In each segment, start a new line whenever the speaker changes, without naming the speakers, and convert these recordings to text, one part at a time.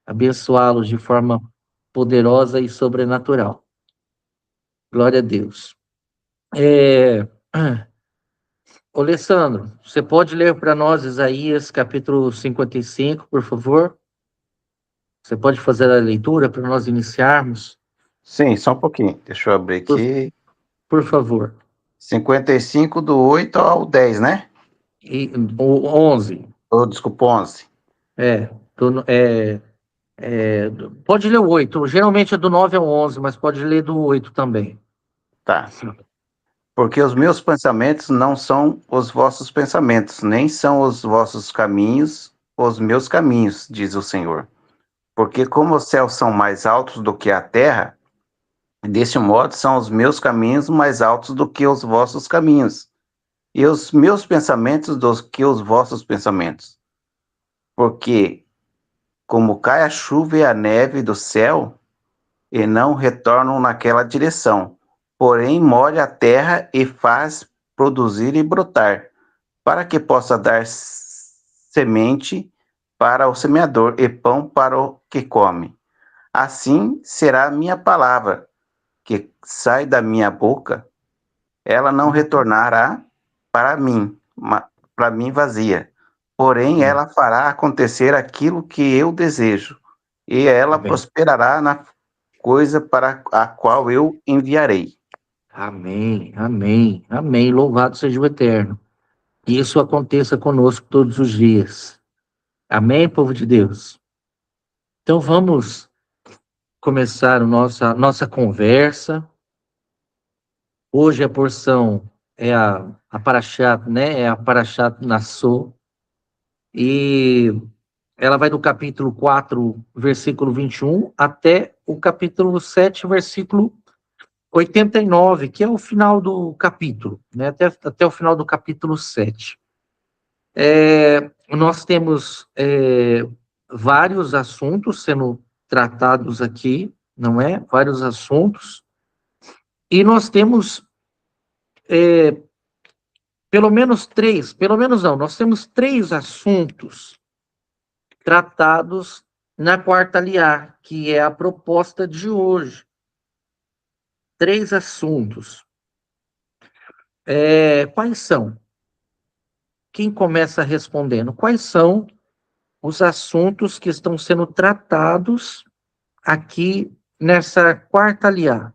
abençoá-los de forma poderosa e sobrenatural. Glória a Deus. Ô, Alessandro, você pode ler para nós Isaías capítulo 55, por favor? Você pode fazer a leitura para nós iniciarmos?
Sim, só um pouquinho. Deixa eu abrir
Por,
aqui.
por favor.
55 do 8 ao 10, né?
O 11.
Ou, desculpa, 11.
É, do, é, pode ler o 8. Geralmente é do 9 ao 11, mas pode ler do 8 também.
Tá. Porque os meus pensamentos não são os vossos pensamentos, nem são os vossos caminhos os meus caminhos, diz o Senhor. Porque como os céus são mais altos do que a terra, deste modo são os meus caminhos mais altos do que os vossos caminhos, e os meus pensamentos do que os vossos pensamentos. Porque como cai a chuva e a neve do céu, e não retornam naquela direção, porém molha a terra e faz produzir e brotar, para que possa dar semente para o semeador e pão para o que come. Assim será a minha palavra, que sai da minha boca, ela não retornará para mim vazia, porém ela fará acontecer aquilo que eu desejo, e ela
Amém.
prosperará na coisa para a qual eu enviarei.
Amém, amém, amém. Louvado seja o Eterno. Que isso aconteça conosco todos os dias. Amém, povo de Deus? Então vamos começar a nossa conversa. Hoje a porção é a Parashat, né? É a Parashat Nassau. E ela vai do capítulo 4, versículo 21, até o capítulo 7, versículo 89, que é o final do capítulo, né? Até o final do capítulo 7. Nós temos vários assuntos sendo tratados aqui, não é? Vários assuntos. E nós temos pelo menos não, nós temos 3 assuntos tratados na quarta aliá, que é a proposta de hoje. 3 assuntos. Quais são? Quem começa respondendo? Quais são os assuntos que estão sendo tratados aqui nessa quarta aliá?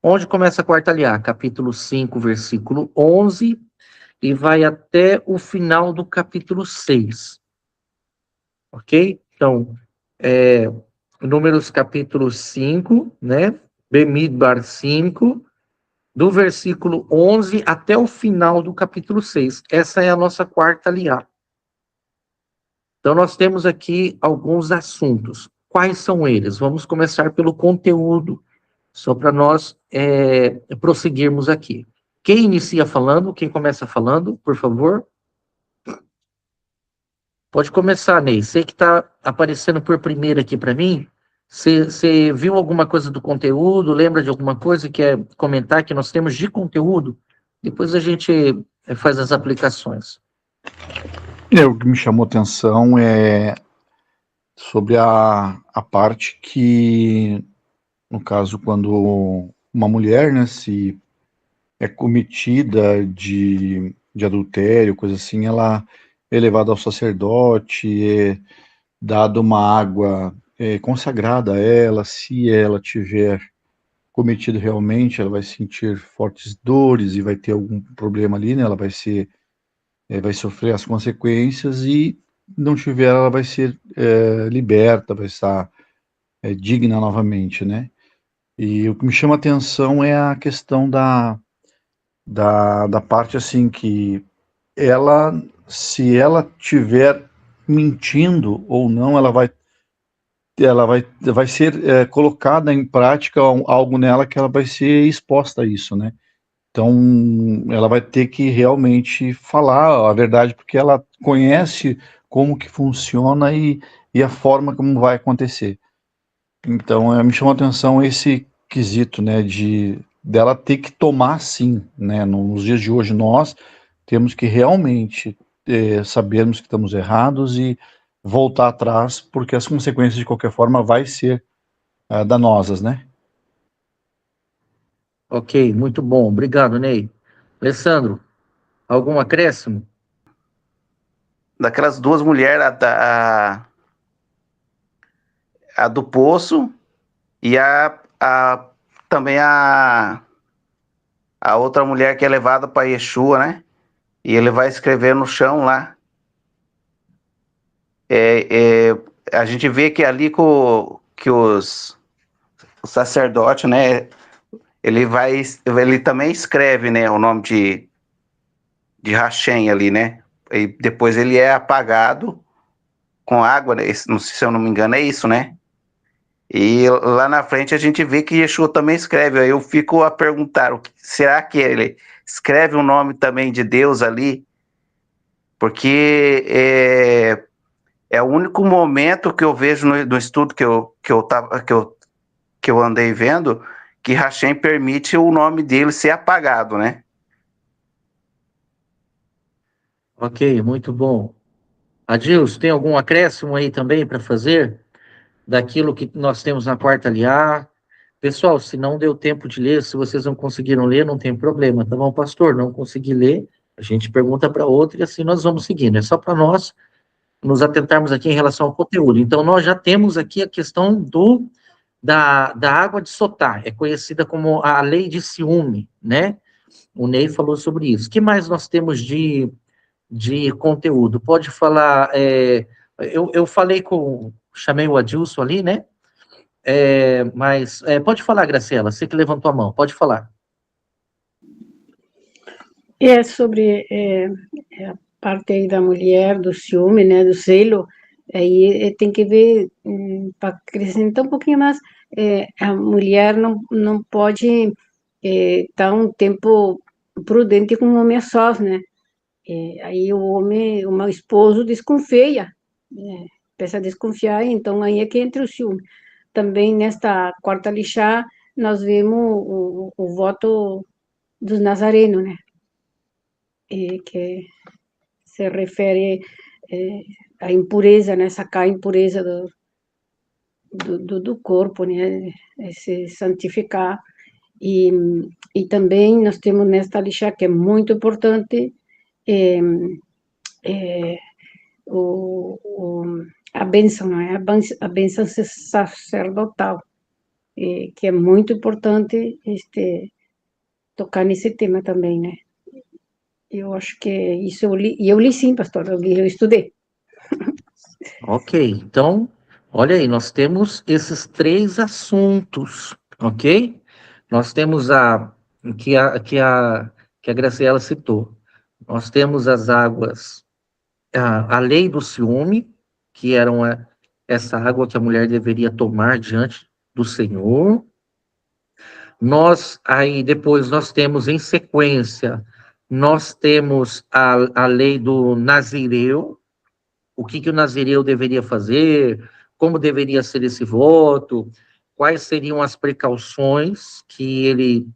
Onde começa a quarta aliá? Capítulo 5, versículo 11, e vai até o final do capítulo 6. Ok? Então, Números capítulo 5, né? Bemidbar 5, do versículo 11 até o final do capítulo 6. Essa é a nossa quarta aliá. Então, nós temos aqui alguns assuntos. Quais são eles? Vamos começar pelo conteúdo, só para nós prosseguirmos aqui. Quem inicia falando? Quem começa falando, por favor? Pode começar, Ney. Você que está aparecendo por primeiro aqui para mim. Você viu alguma coisa do conteúdo? Lembra de alguma coisa que quer comentar que nós temos de conteúdo? Depois a gente faz as aplicações.
O que me chamou atenção é sobre a parte que, no caso, quando uma mulher, né, se é cometida de adultério, coisa assim, ela é levada ao sacerdote, é dada uma água consagrada a ela, se ela tiver cometido realmente, ela vai sentir fortes dores e vai ter algum problema ali, né, ela vai vai sofrer as consequências, e não tiver, ela vai ser liberta, vai estar digna novamente, né? E o que me chama a atenção é a questão da parte assim que ela, se ela tiver mentindo ou não, vai ser colocada em prática algo nela que ela vai ser exposta a isso, né? Então, ela vai ter que realmente falar a verdade, porque ela conhece como que funciona e a forma como vai acontecer. Então, me chamou a atenção esse quesito, né, dela ter que tomar sim, né, nos dias de hoje nós temos que realmente sabermos que estamos errados e voltar atrás, porque as consequências, de qualquer forma, vai ser danosas, né?
Ok, muito bom. Obrigado, Ney. Alessandro, algum acréscimo?
Daquelas duas mulheres, a do poço e também a outra mulher que é levada para Yeshua, né? E ele vai escrever no chão lá. A gente vê que ali que o sacerdote, né? Ele também escreve, né? O nome de Hashem ali, né? E depois ele é apagado com água, né? Não sei se eu não me engano, é isso, né? E lá na frente a gente vê que Yeshua também escreve. Aí eu fico a perguntar, será que ele escreve o nome também de Deus ali? Porque é o único momento que eu vejo no estudo que eu andei vendo que Hashem permite o nome dele ser apagado, né?
Ok, muito bom. Adilson, tem algum acréscimo aí também para fazer daquilo que nós temos na quarta aliá? Pessoal, se não deu tempo de ler, se vocês não conseguiram ler, não tem problema, tá bom, pastor? Não consegui ler, a gente pergunta para outro e assim nós vamos seguindo. É só para nós nos atentarmos aqui em relação ao conteúdo. Então, nós já temos aqui a questão da água de Sotá, é conhecida como a lei de ciúme, né? O Ney falou sobre isso. O que mais nós temos de conteúdo? Pode falar, eu falei chamei o Adilson ali, né? Mas pode falar, Graciela, você que levantou a mão, pode falar.
É sobre a parte aí da mulher, do ciúme, né, do selo, aí tem que ver, para acrescentar um pouquinho mais, a mulher não pode estar um tempo prudente com o homem a sós, né? Aí o meu esposo desconfia, né? Começa a desconfiar, então aí é que entra o ciúme. Também nesta quarta lixá, nós vemos o voto dos nazarenos, né? Que se refere à impureza, né? Sacar a impureza do corpo, né? Se santificar. E, e também nós temos nesta lixa que é muito importante é, é, a bênção, né? A bênção sacerdotal, que é muito importante tocar nesse tema também, né? Eu acho que isso eu li sim, pastor, eu estudei.
Ok, então, olha aí, nós temos esses três assuntos, ok? Nós temos que a, que a, que a Graciela citou. Nós temos as águas, a lei do ciúme, que eram essa água que a mulher deveria tomar diante do Senhor. Aí depois nós temos em sequência, nós temos a lei do Nazireu, o que o Nazireu deveria fazer, como deveria ser esse voto, quais seriam as precauções que ele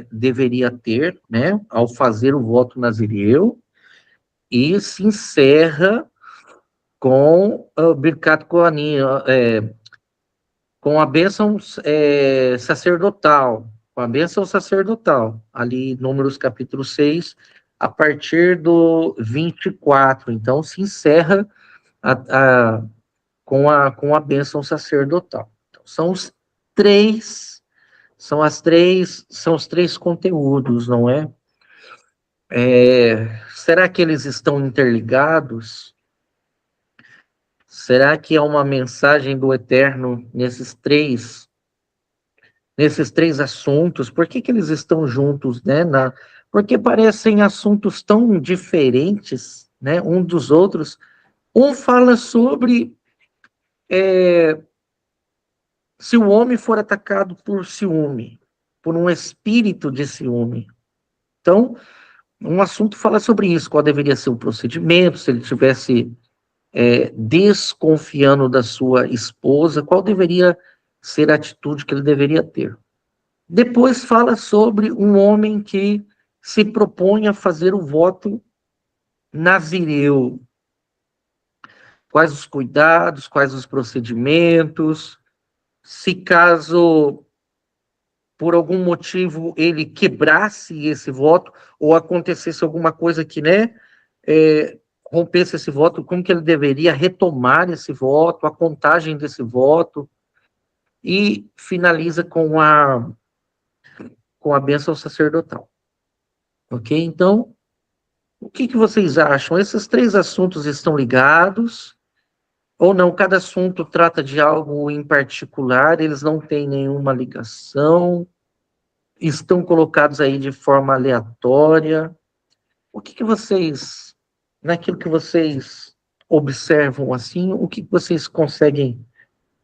deveria ter, né, ao fazer o voto Nazireu, e se encerra com o Birkat Kohanim, com a bênção sacerdotal, com a bênção sacerdotal, ali Números capítulo 6, a partir do 24. Então, se encerra a, com a bênção sacerdotal. Então, são os três conteúdos, não é? Será que eles estão interligados? Será que é uma mensagem do Eterno nesses três assuntos? Por que eles estão juntos, né? Porque parecem assuntos tão diferentes, né? Um dos outros. Um fala sobre se o homem for atacado por ciúme, por um espírito de ciúme. Então, um assunto fala sobre isso, qual deveria ser o procedimento, se ele tivesse desconfiando da sua esposa, qual deveria ser a atitude que ele deveria ter. Depois fala sobre um homem que se propõe a fazer o voto nazireu. Quais os cuidados, quais os procedimentos, se caso por algum motivo ele quebrasse esse voto ou acontecesse alguma coisa que, né, rompesse esse voto, como que ele deveria retomar esse voto, a contagem desse voto, e finaliza com a bênção sacerdotal. Ok? Então, o que vocês acham? Esses três assuntos estão ligados ou não? Cada assunto trata de algo em particular, eles não têm nenhuma ligação, estão colocados aí de forma aleatória. O que vocês, naquilo que vocês observam assim, o que vocês conseguem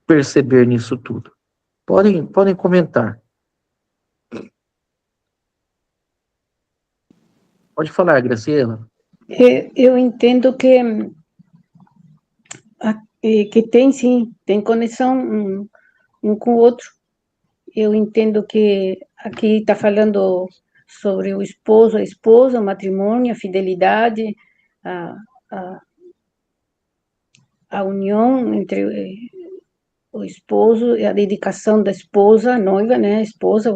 perceber nisso tudo? Podem comentar. Pode falar, Graciela.
Eu entendo que tem, sim, tem conexão um com o outro. Eu entendo que aqui está falando sobre o esposo, a esposa, o matrimônio, a fidelidade, a, a, a união entre o esposo, a dedicação da esposa, a noiva, né, a esposa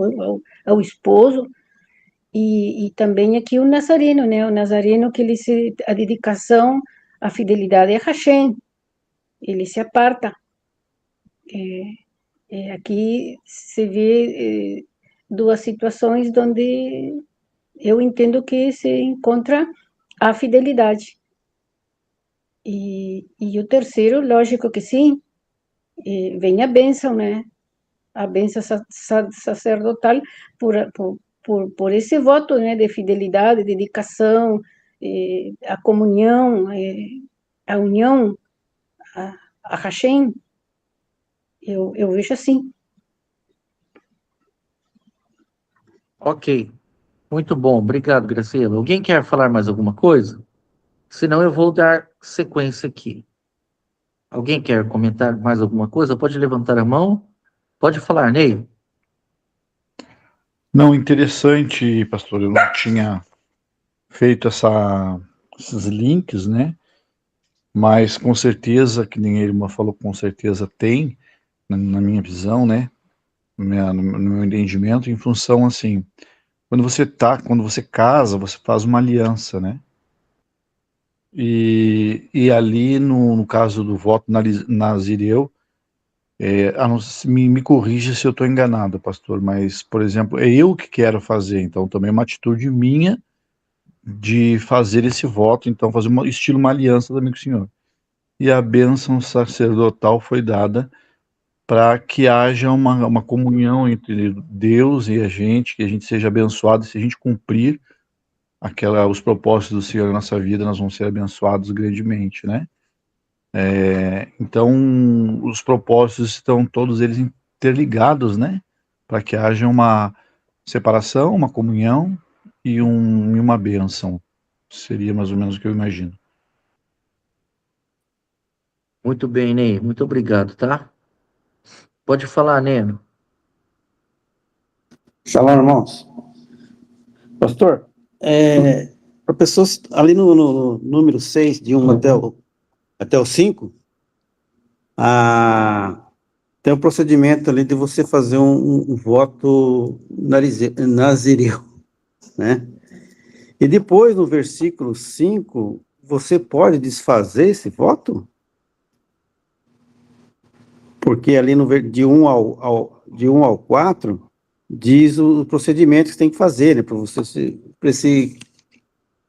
ao esposo, e também aqui o nazareno, né, o nazareno que a dedicação, a fidelidade a Hashem, ele se aparta. Aqui se vê duas situações onde eu entendo que se encontra a fidelidade. E o terceiro, lógico que sim, vem a bênção, né? A bênção sacerdotal por esse voto, né, de fidelidade, dedicação, a comunhão, a união a Hashem. Eu vejo assim.
Ok, muito bom, obrigado, Graciela. Alguém quer falar mais alguma coisa? Senão eu vou dar sequência aqui. Alguém quer comentar mais alguma coisa? Pode levantar a mão. Pode falar, Ney.
Não, interessante, pastor. Eu não tinha feito esses links, né? Mas com certeza, que nem a irmã falou, com certeza tem, na minha visão, né? No meu entendimento, em função assim, quando você casa, você faz uma aliança, né? E ali, no caso do voto nazireu, me corrija se eu estou enganado, pastor, mas, por exemplo, é eu que quero fazer, então também é uma atitude minha de fazer esse voto, então fazer estilo uma aliança também com o Senhor. E a bênção sacerdotal foi dada para que haja uma comunhão entre Deus e a gente, que a gente seja abençoado, se a gente cumprir os propósitos do Senhor na nossa vida, nós vamos ser abençoados grandemente, né? Então, os propósitos estão todos eles interligados, né? Para que haja uma separação, uma comunhão e uma bênção. Seria mais ou menos o que eu imagino.
Muito bem, Ney. Muito obrigado, tá? Pode falar, Neno.
Shalom, irmãos. Pastor, para pessoas ali no número 6, de 1 até o 5, tem um procedimento ali de você fazer um voto nazireu, né? E depois, no versículo 5, você pode desfazer esse voto? Porque ali de 1 ao 4, diz o procedimento que você tem que fazer, né, para você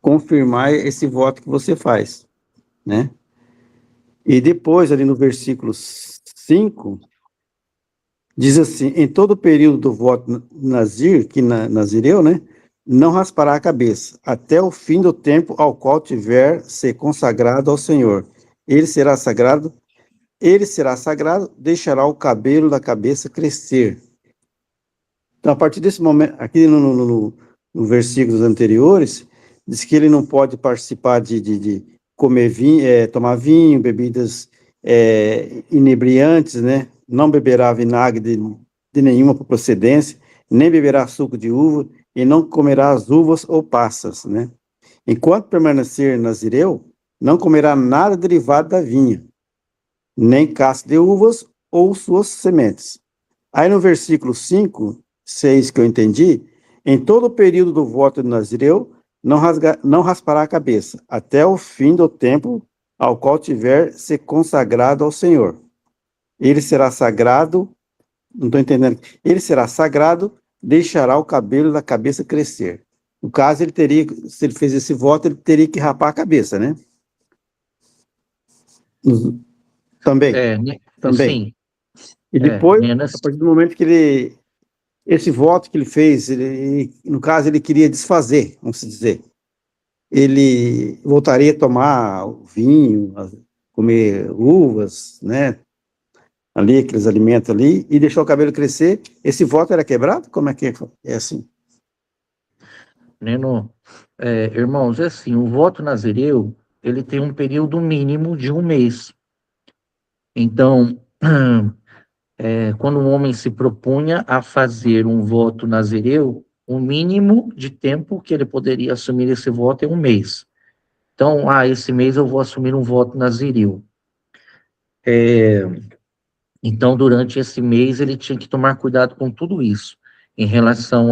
confirmar esse voto que você faz, né? E depois, ali no versículo 5, diz assim: em todo o período do voto nazireu, né, não raspará a cabeça, até o fim do tempo ao qual tiver ser consagrado ao Senhor. Ele será sagrado, deixará o cabelo da cabeça crescer. Então, a partir desse momento, aqui no versículos anteriores, diz que ele não pode participar de comer vinho, tomar vinho, bebidas inebriantes, né? Não beberá vinagre de nenhuma procedência, nem beberá suco de uva, e não comerá as uvas ou passas, né? Enquanto permanecer nazireu, não comerá nada derivado da vinha, nem caça de uvas ou suas sementes. Aí no versículo 5, 6 que eu entendi, em todo o período do voto do Nazireu, não raspará a cabeça, até o fim do tempo ao qual tiver se consagrado ao Senhor. Ele será sagrado, não estou entendendo, ele será sagrado, deixará o cabelo da cabeça crescer. No caso, ele teria, se ele fez esse voto, ele teria que rapar a cabeça, né? Também, também.
Sim,
E depois,
menos.
a partir do momento que esse voto que ele fez, no caso, ele queria desfazer, vamos dizer. Ele voltaria a tomar vinho, a comer uvas, né? Ali, aqueles alimentos ali, e deixou o cabelo crescer. Esse voto era quebrado? Como é que é assim?
Neno, irmãos, é assim, o voto nazireu, ele tem um período mínimo de um mês. Então, quando um homem se propunha a fazer um voto nazireu, o mínimo de tempo que ele poderia assumir esse voto é um mês. Então, esse mês eu vou assumir um voto nazireu. Então, durante esse mês, ele tinha que tomar cuidado com tudo isso, em relação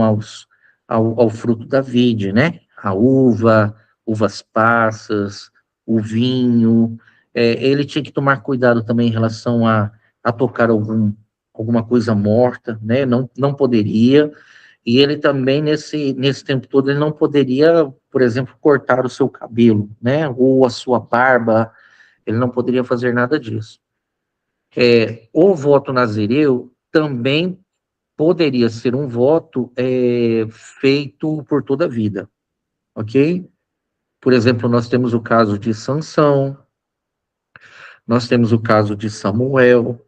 ao fruto da vide, né? A uva, uvas passas, o vinho. Ele tinha que tomar cuidado também em relação a tocar alguma coisa morta, né? Não poderia. E ele também, nesse tempo todo, ele não poderia, por exemplo, cortar o seu cabelo, né? Ou a sua barba, ele não poderia fazer nada disso. O voto nazireu também poderia ser um voto feito por toda a vida, ok? Por exemplo, nós temos o caso de Sansão, nós temos o caso de Samuel,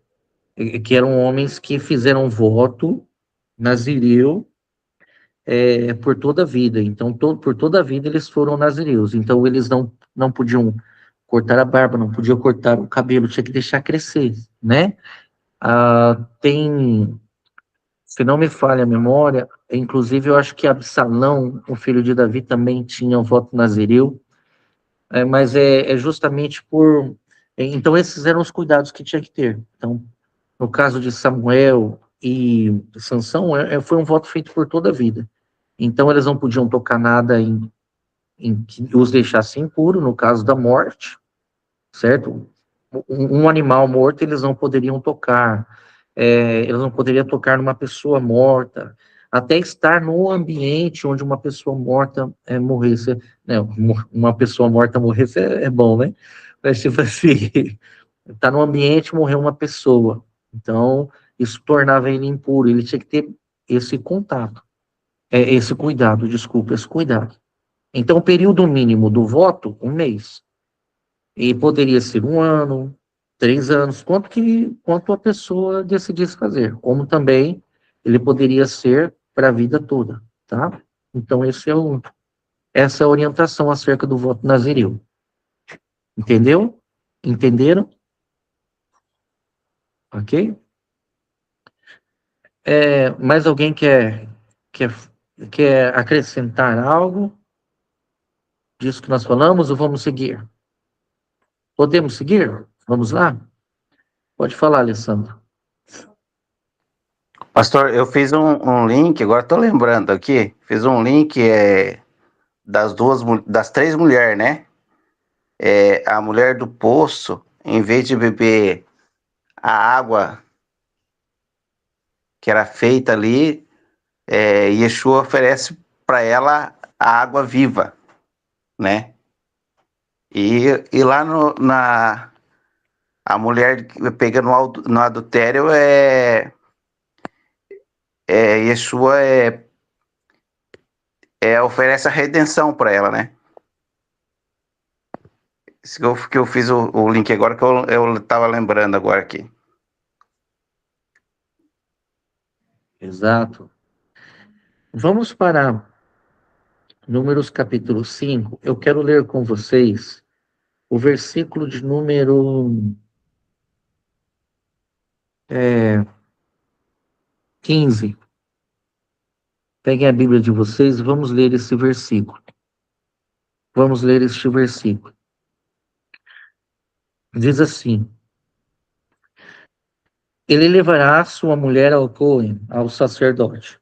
que eram homens que fizeram voto nazireu por toda a vida. Então, por toda a vida eles foram nazireus. Então, eles não podiam cortar a barba, não podiam cortar o cabelo, tinha que deixar crescer, né? Se não me falha a memória, inclusive eu acho que Absalão, o filho de Davi, também tinha o voto nazireu, mas é justamente por... Então, esses eram os cuidados que tinha que ter. Então, no caso de Samuel e Sansão, foi um voto feito por toda a vida. Então, eles não podiam tocar nada em que os deixasse impuro, no caso da morte, certo? Um animal morto eles não poderiam tocar, eles não poderiam tocar numa pessoa morta, até estar no ambiente onde uma pessoa morta morresse, né, uma pessoa morta morresse é bom, né? Mas tipo assim, tá no ambiente e morreu uma pessoa, então isso tornava ele impuro, ele tinha que ter esse contato, esse cuidado, desculpa, esse cuidado. Então o período mínimo do voto, um mês. E poderia ser um ano, 3 anos, quanto a pessoa decidisse fazer. Como também ele poderia ser para a vida toda, tá? Então, essa é a orientação acerca do voto nazireu. Entendeu? Entenderam? Ok? Mais alguém quer acrescentar algo disso que nós falamos ou vamos seguir? Podemos seguir? Vamos lá? Pode falar, Alessandro.
Pastor, eu fiz um link, agora estou lembrando aqui, fiz um link das três mulheres, né? A mulher do poço, em vez de beber a água que era feita ali, Yeshua oferece para ela a água viva, né? E lá a mulher que pega no adultério Yeshua oferece a redenção para ela, né? Isso que eu fiz o link agora, que eu estava lembrando agora aqui.
Exato. Vamos para Números capítulo 5. Eu quero ler com vocês o versículo de número 15. Peguem a Bíblia de vocês e vamos ler esse versículo. Vamos ler este versículo. Diz assim: ele levará sua mulher ao Cohen, ao sacerdote,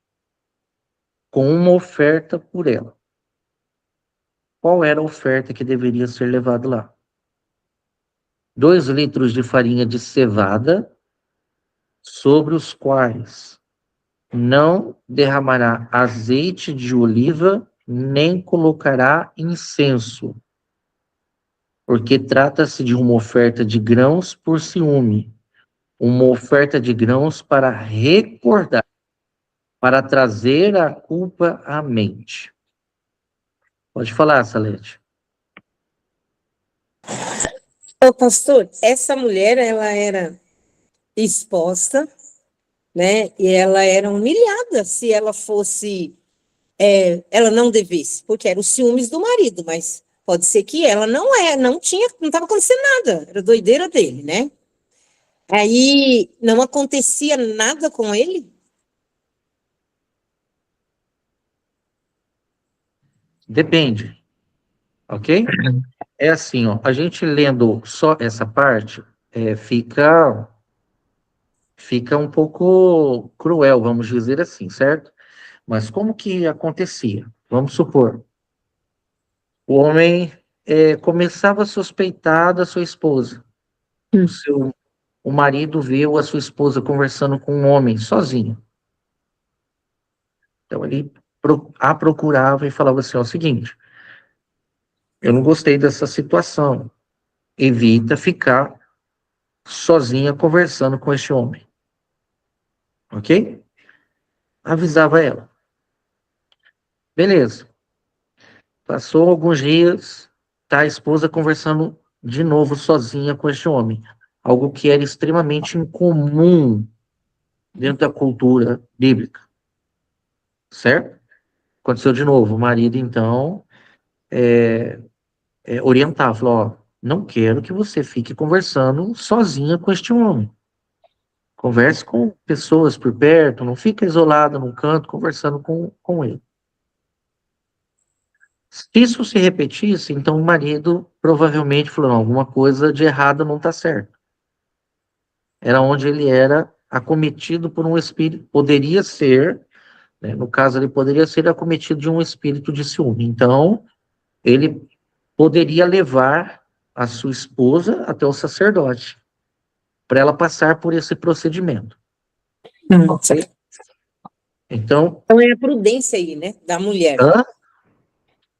com uma oferta por ela. Qual era a oferta que deveria ser levada lá? 2 litros de farinha de cevada, sobre os quais não derramará azeite de oliva, nem colocará incenso, porque trata-se de uma oferta de grãos por ciúme, uma oferta de grãos para recordar, para trazer a culpa à mente. Pode falar, Salete.
Ô, pastor, essa mulher, ela era exposta, né? E ela era humilhada se ela fosse, ela não devesse, porque era os ciúmes do marido, mas pode ser que ela não estava acontecendo nada, era doideira dele, né? Aí não acontecia nada com ele?
Depende, ok? É assim, ó, a gente lendo só essa parte, fica um pouco cruel, vamos dizer assim, certo? Mas como que acontecia? Vamos supor, o homem começava a suspeitar da sua esposa. O marido viu a sua esposa conversando com um homem sozinho. Então ele a procurava e falava assim, ó, o seguinte, eu não gostei dessa situação. Evita ficar sozinha conversando com este homem. Ok? Avisava ela. Beleza. Passou alguns dias, tá a esposa conversando de novo sozinha com este homem. Algo que era extremamente incomum dentro da cultura bíblica. Certo? Aconteceu de novo. O marido, então, orientava, falou, ó, não quero que você fique conversando sozinha com este homem. Converse com pessoas por perto, não fica isolada num canto conversando com ele. Se isso se repetisse, então o marido provavelmente falou, não, alguma coisa de errado não está certo. Era onde ele era acometido por um espírito, poderia ser, né, no caso ele poderia ser acometido de um espírito de ciúme. Então, ele poderia levar a sua esposa até o sacerdote, para ela passar por esse procedimento. Ok? Então,
Então é a prudência aí, né, da mulher.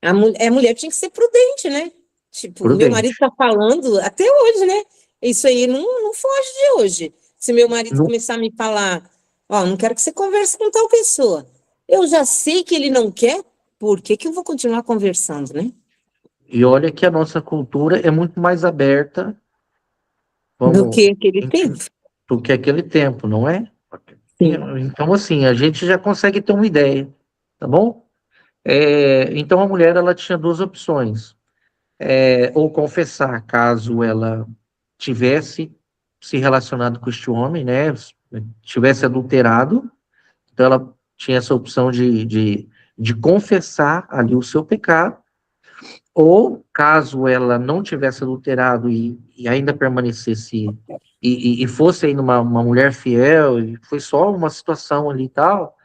A mulher tinha que ser prudente, né? Tipo, meu
prudente.
marido tá falando até hoje, né? Isso aí não foge de hoje. Se meu marido
Não.
começar a me falar, ó, não quero que você converse com tal pessoa. Eu já sei que ele não quer, por que que eu vou continuar conversando, né?
E olha que a nossa cultura é muito mais aberta,
Do que
vamos,
aquele tempo.
do que aquele tempo, não é?
Sim.
Então, assim, a gente já consegue ter uma ideia, tá bom? Então, a mulher, ela tinha 2 opções. Ou confessar, caso ela tivesse se relacionado com este homem, né? Tivesse adulterado. Então, ela tinha essa opção de confessar ali o seu pecado. Ou, caso ela não tivesse adulterado e ainda permanecesse, e fosse ainda uma mulher fiel, e foi só uma situação ali e tal,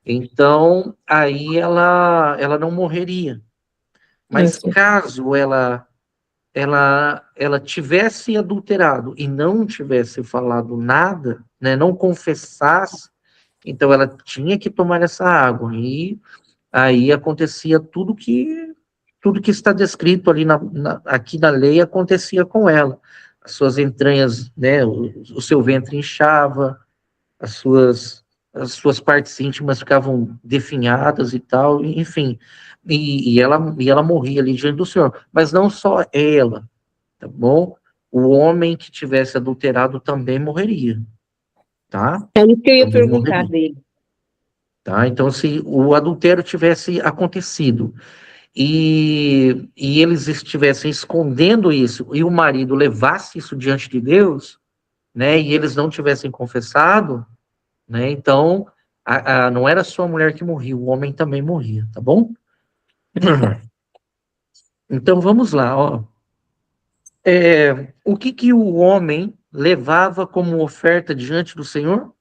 então aí ela não morreria. Mas caso ela tivesse adulterado e não tivesse falado nada, né, não confessasse, então ela tinha que tomar essa água, e aí acontecia tudo que está descrito ali aqui na lei acontecia com ela. As suas entranhas, né, o seu ventre inchava, as suas partes íntimas ficavam definhadas e tal, enfim. E ela morria ali diante do Senhor. Mas não só ela, tá bom? O homem que tivesse adulterado também morreria, tá?
É isso que eu ia
Também
perguntar
morreria,
dele.
tá? Então, se o adultério tivesse acontecido e eles estivessem escondendo isso, e o marido levasse isso diante de Deus, né, e eles não tivessem confessado, né, então, não era só a mulher que morria, o homem também morria, tá bom? Então, vamos lá, ó. O que o homem, levava como oferta diante do Senhor?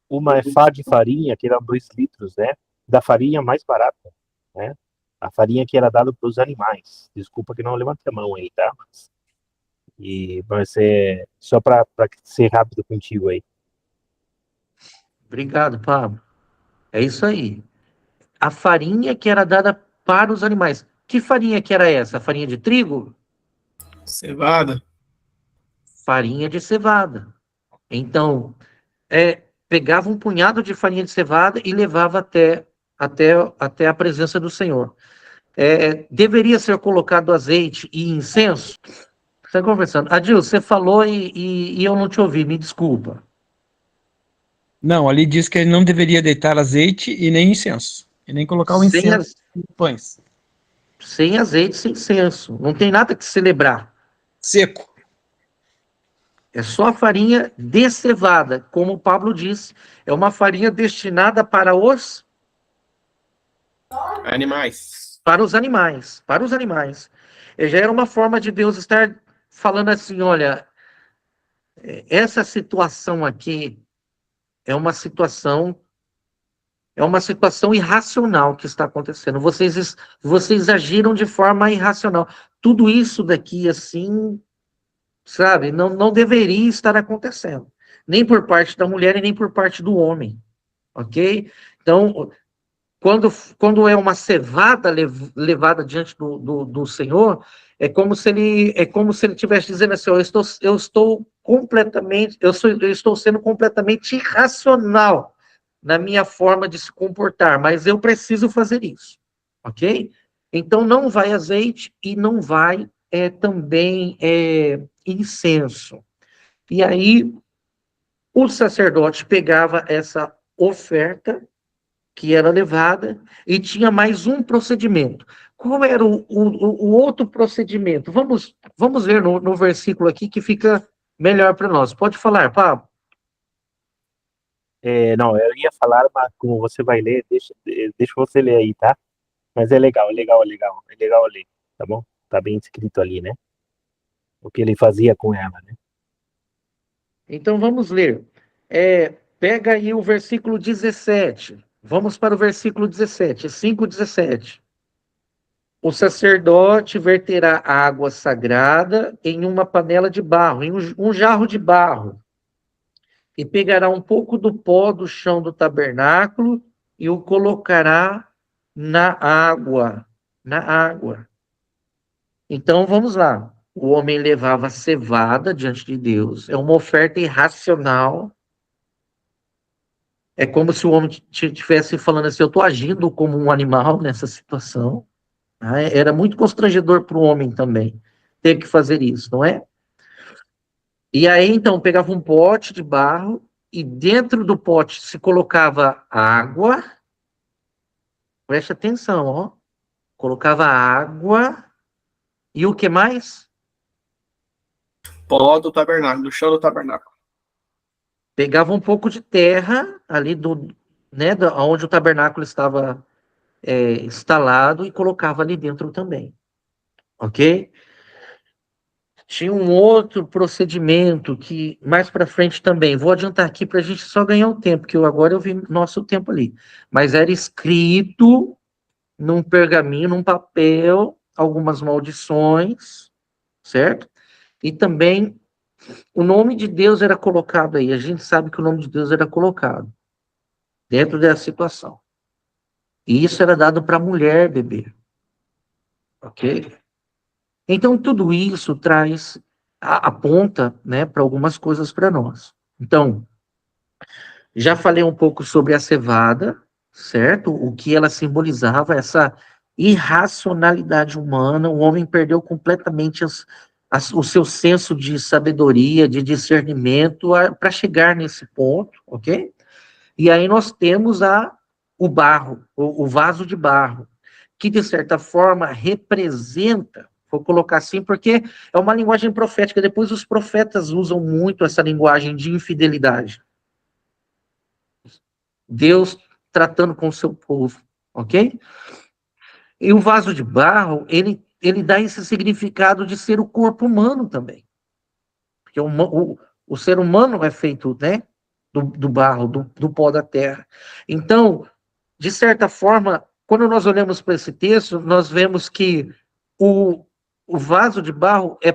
Uma efá de farinha, que eram 2 litros, né? Da farinha mais barata, né? A farinha que era dada para os animais. Desculpa que não levantei a mão aí, tá? Mas é só para ser rápido contigo aí.
Obrigado, Pablo. É isso aí. A farinha que era dada para os animais. Que farinha que era essa? A farinha de trigo?
Cevada.
Farinha de cevada. Então, pegava um punhado de farinha de cevada e levava até a presença do Senhor. Deveria ser colocado azeite e incenso? Você está conversando. Adil, você falou e eu não te ouvi, me desculpa.
Não, ali diz que ele não deveria deitar azeite e nem incenso. E nem colocar o
Sem,
incenso nos pães.
sem azeite, sem incenso. Não tem nada que celebrar.
Seco.
É só a farinha de cevada, como o Pablo disse. É uma farinha destinada para os
Animais.
para os animais. Para os animais. Já era uma forma de Deus estar falando assim, olha, essa situação aqui é uma situação irracional que está acontecendo. Vocês agiram de forma irracional. Tudo isso daqui, assim, sabe, não deveria estar acontecendo. Nem por parte da mulher e nem por parte do homem. Ok? Então, quando é uma cevada levada diante do Senhor, é como se ele estivesse dizendo assim, eu estou sendo completamente irracional na minha forma de se comportar, mas eu preciso fazer isso, ok? Então não vai azeite e não vai também incenso. E aí o sacerdote pegava essa oferta que era levada, e tinha mais um procedimento. Qual era o outro procedimento? Vamos ver no versículo aqui que fica melhor para nós. Pode falar, Pablo.
Não, eu ia falar, mas como você vai ler, deixa você ler aí, tá? Mas é legal, é legal, é legal. É legal ler, tá bom? Tá bem escrito ali, né? O que ele fazia com ela, né?
Então vamos ler. Pega aí o versículo 17. Vamos para o versículo 17, 5:17. O sacerdote verterá água sagrada em uma panela de barro, em um jarro de barro, e pegará um pouco do pó do chão do tabernáculo e o colocará na água. Na água. Então vamos lá. O homem levava cevada diante de Deus. É uma oferta irracional. É como se o homem estivesse falando assim: eu estou agindo como um animal nessa situação. Era muito constrangedor para o homem também ter que fazer isso, não é? E aí, então, pegava um pote de barro e dentro do pote se colocava água. Preste atenção, ó. Colocava água e o que mais?
Pó do tabernáculo, do chão do tabernáculo.
Pegava um pouco de terra ali onde o tabernáculo estava instalado e colocava ali dentro também. Ok? Tinha um outro procedimento que mais para frente também, vou adiantar aqui para a gente só ganhar o tempo, que agora eu vi nosso tempo ali, mas era escrito num pergaminho, num papel, algumas maldições, certo? E também o nome de Deus era colocado aí, a gente sabe que o nome de Deus era colocado dentro dessa situação. E isso era dado para a mulher beber, ok? Então, tudo isso aponta, né, para algumas coisas para nós. Então, já falei um pouco sobre a cevada, certo? O que ela simbolizava, essa irracionalidade humana. O homem perdeu completamente o seu senso de sabedoria, de discernimento para chegar nesse ponto, ok? E aí nós temos o barro, o vaso de barro, que de certa forma representa, vou colocar assim, porque é uma linguagem profética. Depois os profetas usam muito essa linguagem de infidelidade. Deus tratando com o seu povo, ok? E o vaso de barro, ele dá esse significado de ser o corpo humano também. porque o ser humano é feito, né, do barro, do pó da terra. Então, de certa forma, quando nós olhamos para esse texto, nós vemos que o vaso de barro é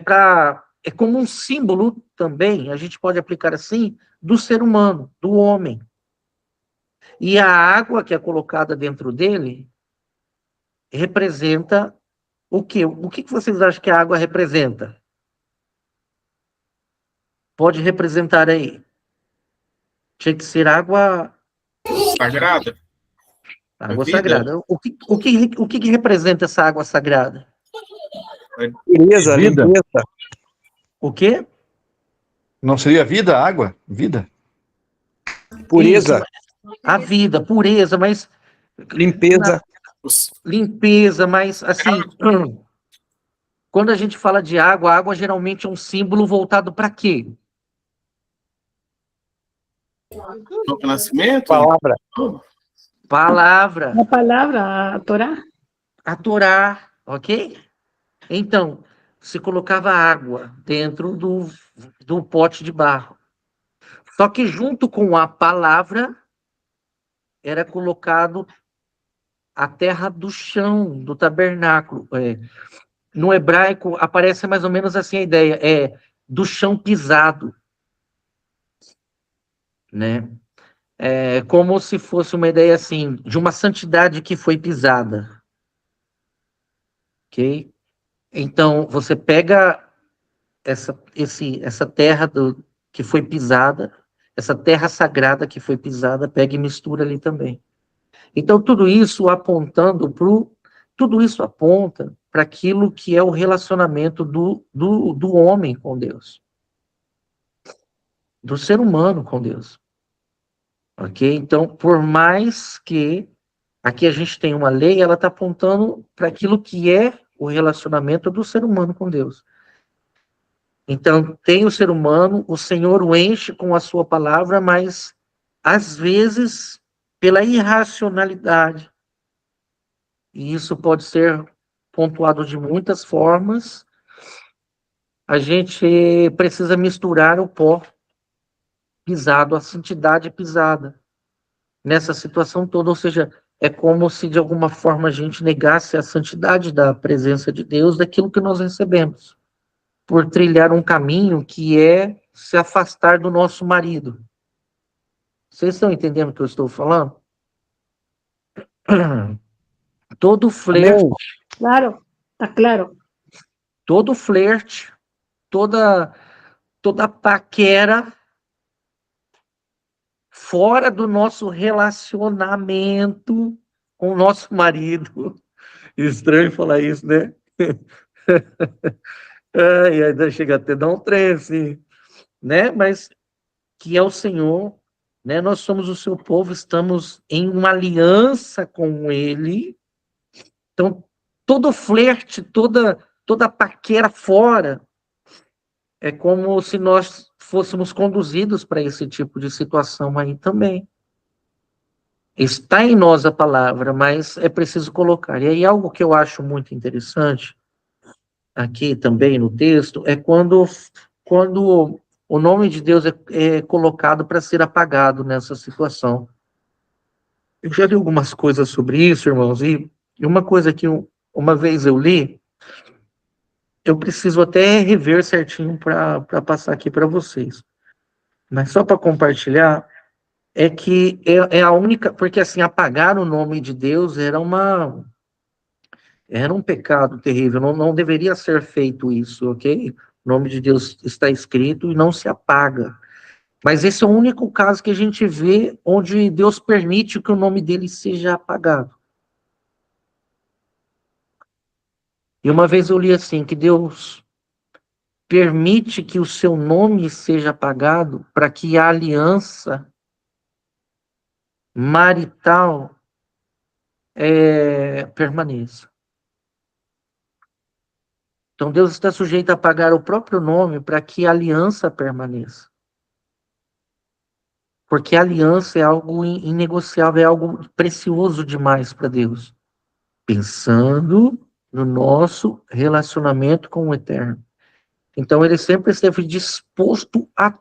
como um símbolo também, a gente pode aplicar assim, do ser humano, do homem. E a água que é colocada dentro dele representa o quê? O que vocês acham que a água representa? Pode representar aí. Tinha que ser água
Sagrada.
Água
Vida.
sagrada. O que representa essa água sagrada?
Pureza,
Vida.
limpeza.
O quê?
Não seria vida, água? Vida?
Pureza,
Isso, a vida, pureza, mas
limpeza.
limpeza, mas assim, quando a gente fala de água, a água geralmente é um símbolo voltado para quê?
Novo nascimento.
Palavra.
Palavra,
A palavra, a Torá.
a Torá, ok? Então, se colocava água dentro do pote de barro. Só que junto com a palavra era colocado a terra do chão, do tabernáculo. No hebraico aparece mais ou menos assim a ideia, do chão pisado, né? É como se fosse uma ideia assim, de uma santidade que foi pisada. Ok? Então, você pega essa terra que foi pisada, essa terra sagrada que foi pisada, pega e mistura ali também. Então, tudo isso aponta para aquilo que é o relacionamento do homem com Deus, do ser humano com Deus. Ok? Então, por mais que aqui a gente tenha uma lei, ela está apontando para aquilo que é o relacionamento do ser humano com Deus. Então, tem o ser humano, o Senhor o enche com a sua palavra, mas, às vezes, pela irracionalidade, e isso pode ser pontuado de muitas formas, a gente precisa misturar o pó pisado, a santidade pisada, nessa situação toda, ou seja, é como se de alguma forma a gente negasse a santidade da presença de Deus, daquilo que nós recebemos, por trilhar um caminho que é se afastar do nosso marido. Vocês estão entendendo o que eu estou falando? Todo flerte,
Amém.
Claro, está claro.
todo flerte, toda paquera fora do nosso relacionamento com o nosso marido. Estranho falar isso, né? Ai, ainda chega até dar um trem, assim, né? Mas que é o Senhor, né? Nós somos o seu povo, estamos em uma aliança com Ele. Então, todo flerte, toda paquera fora, é como se nós fôssemos conduzidos para esse tipo de situação aí também. Está em nós a palavra, mas é preciso colocar. E aí algo que eu acho muito interessante, aqui também no texto, é quando o nome de Deus é colocado para ser apagado nessa situação. Eu já li algumas coisas sobre isso, irmãos, e uma coisa que uma vez eu li, eu preciso até rever certinho para passar aqui para vocês. Mas só para compartilhar, é que é a única, porque assim, apagar o nome de Deus era um pecado terrível, não deveria ser feito isso, ok? O nome de Deus está escrito e não se apaga. Mas esse é o único caso que a gente vê onde Deus permite que o nome dele seja apagado. E uma vez eu li assim, que Deus permite que o seu nome seja apagado para que a aliança marital permaneça. Então Deus está sujeito a apagar o próprio nome para que a aliança permaneça. Porque a aliança é algo inegociável, é algo precioso demais para Deus. Pensando no nosso relacionamento com o Eterno. Então, ele sempre esteve disposto a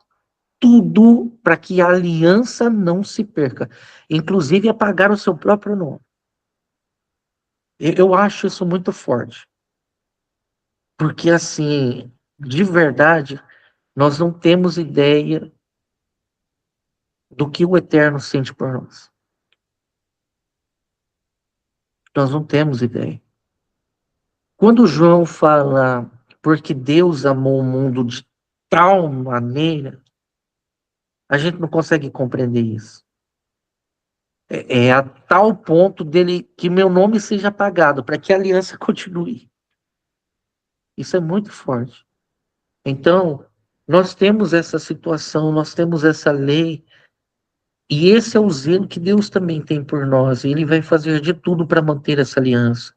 tudo para que a aliança não se perca, inclusive apagar o seu próprio nome. Eu acho isso muito forte, porque, assim, de verdade, nós não temos ideia do que o Eterno sente por nós. Nós não temos ideia. Quando João fala, porque Deus amou o mundo de tal maneira, a gente não consegue compreender isso. É a tal ponto dele que meu nome seja apagado, para que a aliança continue. Isso é muito forte. Então, nós temos essa situação, nós temos essa lei, e esse é o zelo que Deus também tem por nós, e Ele vai fazer de tudo para manter essa aliança.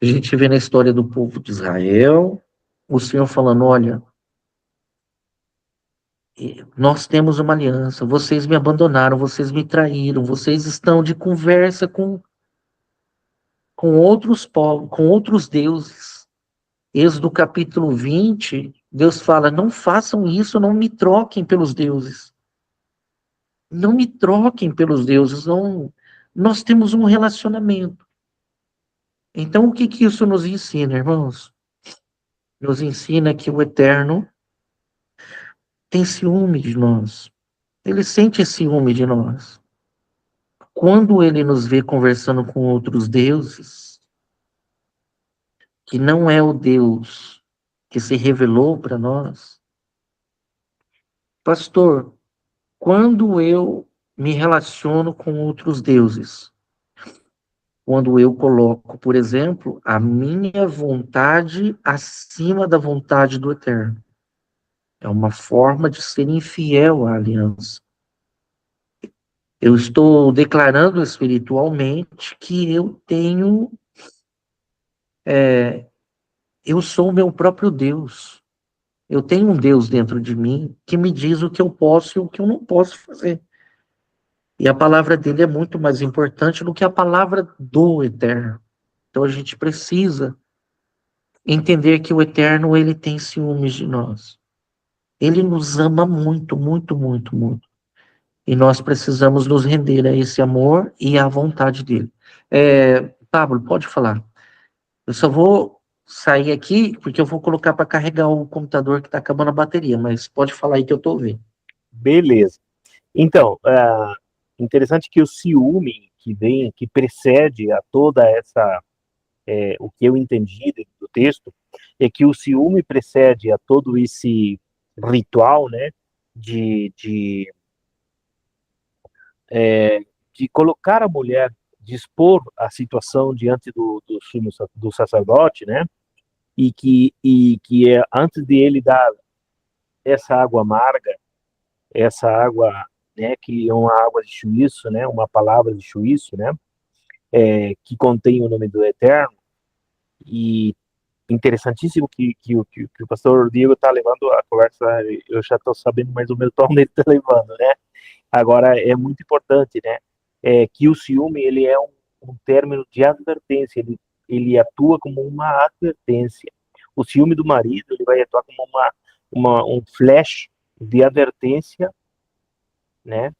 A gente vê na história do povo de Israel, o Senhor falando, olha, nós temos uma aliança, vocês me abandonaram, vocês me traíram, vocês estão de conversa com outros povos, com outros deuses. Êxodo capítulo 20, Deus fala, não façam isso, não me troquem pelos deuses. Não me troquem pelos deuses, não. Nós temos um relacionamento. Então, o que isso nos ensina, irmãos? Nos ensina que o Eterno tem ciúme de nós. Ele sente ciúme de nós. Quando ele nos vê conversando com outros deuses, que não é o Deus que se revelou para nós, pastor, quando eu me relaciono com outros deuses, quando eu coloco, por exemplo, a minha vontade acima da vontade do Eterno, é uma forma de ser infiel à aliança. Eu estou declarando espiritualmente que eu tenho, eu sou o meu próprio Deus. Eu tenho um Deus dentro de mim que me diz o que eu posso e o que eu não posso fazer. E a palavra dele é muito mais importante do que a palavra do Eterno. Então a gente precisa entender que o Eterno, ele tem ciúmes de nós. Ele nos ama muito, muito, muito, muito. E nós precisamos nos render a esse amor e à vontade dele. Pablo, pode falar. Eu só vou sair aqui, porque eu vou colocar para carregar o computador que está acabando a bateria, mas pode falar aí que eu estou ouvindo.
Beleza. Então, interessante que o ciúme que precede a toda essa, o que eu entendi do texto, é que o ciúme precede a todo esse ritual, né, de colocar a mulher, de expor a situação diante do sacerdote, né, e que antes de ele dar essa água amarga, essa água, né, que é uma água de juízo, né, uma palavra de juízo, né, que contém o nome do Eterno. E interessantíssimo que o pastor Diego está levando a conversa, eu já estou sabendo mais ou menos para onde ele está levando, né. Agora, é muito importante, né, que o ciúme, ele é um término de advertência, ele atua como uma advertência. O ciúme do marido, ele vai atuar como um flash de advertência, né,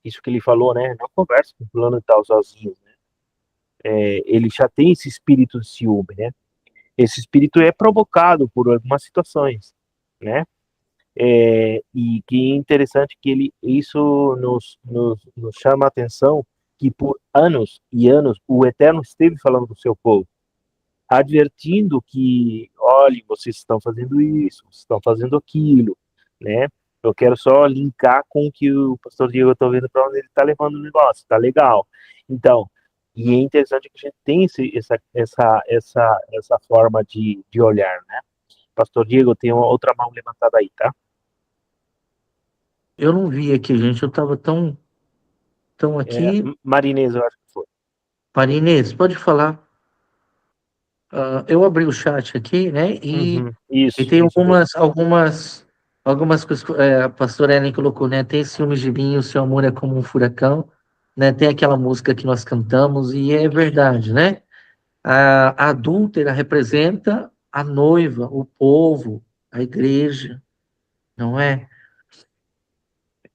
isso que ele falou, né, não conversa com o fulano e tal sozinho, né, ele já tem esse espírito de ciúme, né, esse espírito é provocado por algumas situações, né, e que é interessante que isso nos chama a atenção que por anos e anos o Eterno esteve falando com o seu povo, advertindo que, olhe, vocês estão fazendo isso, vocês estão fazendo aquilo, né? Eu quero só linkar com o que o pastor Diego está vendo para onde ele está levando o negócio, tá legal. Então, e é interessante que a gente tem essa forma de olhar, né? Pastor Diego, tem uma outra mão levantada aí, tá?
Eu não vi aqui, gente, eu estava tão aqui.
Marinês, eu acho que foi.
Marinês, pode falar. Eu abri o chat aqui, né? E tem algumas coisas que a pastora Ellen colocou, né? Tem ciúmes de mim, o seu amor é como um furacão, né? Tem aquela música que nós cantamos, e é verdade, né? A adúltera representa a noiva, o povo, a igreja, não é?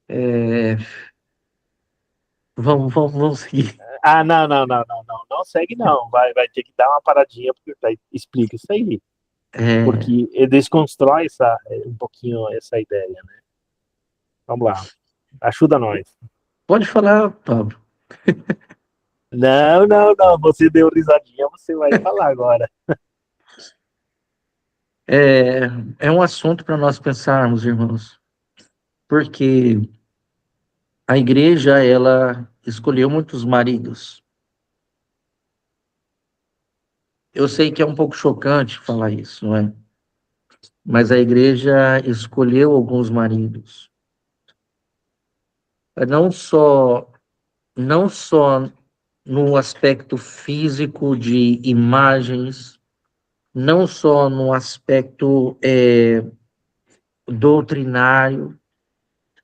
É, vamos seguir.
Ah, não segue não, vai ter que dar uma paradinha, porque explica isso aí,
É,
porque ele desconstrói um pouquinho essa ideia, né? Vamos lá, ajuda nós.
pode falar, Pablo.
Não, você deu risadinha, você vai falar agora.
É, é um assunto para nós pensarmos, irmãos, porque a igreja, ela escolheu muitos maridos. Eu sei que é um pouco chocante falar isso, não é? Mas a igreja escolheu alguns maridos. Não só, não só no aspecto físico de imagens, não só no aspecto doutrinário,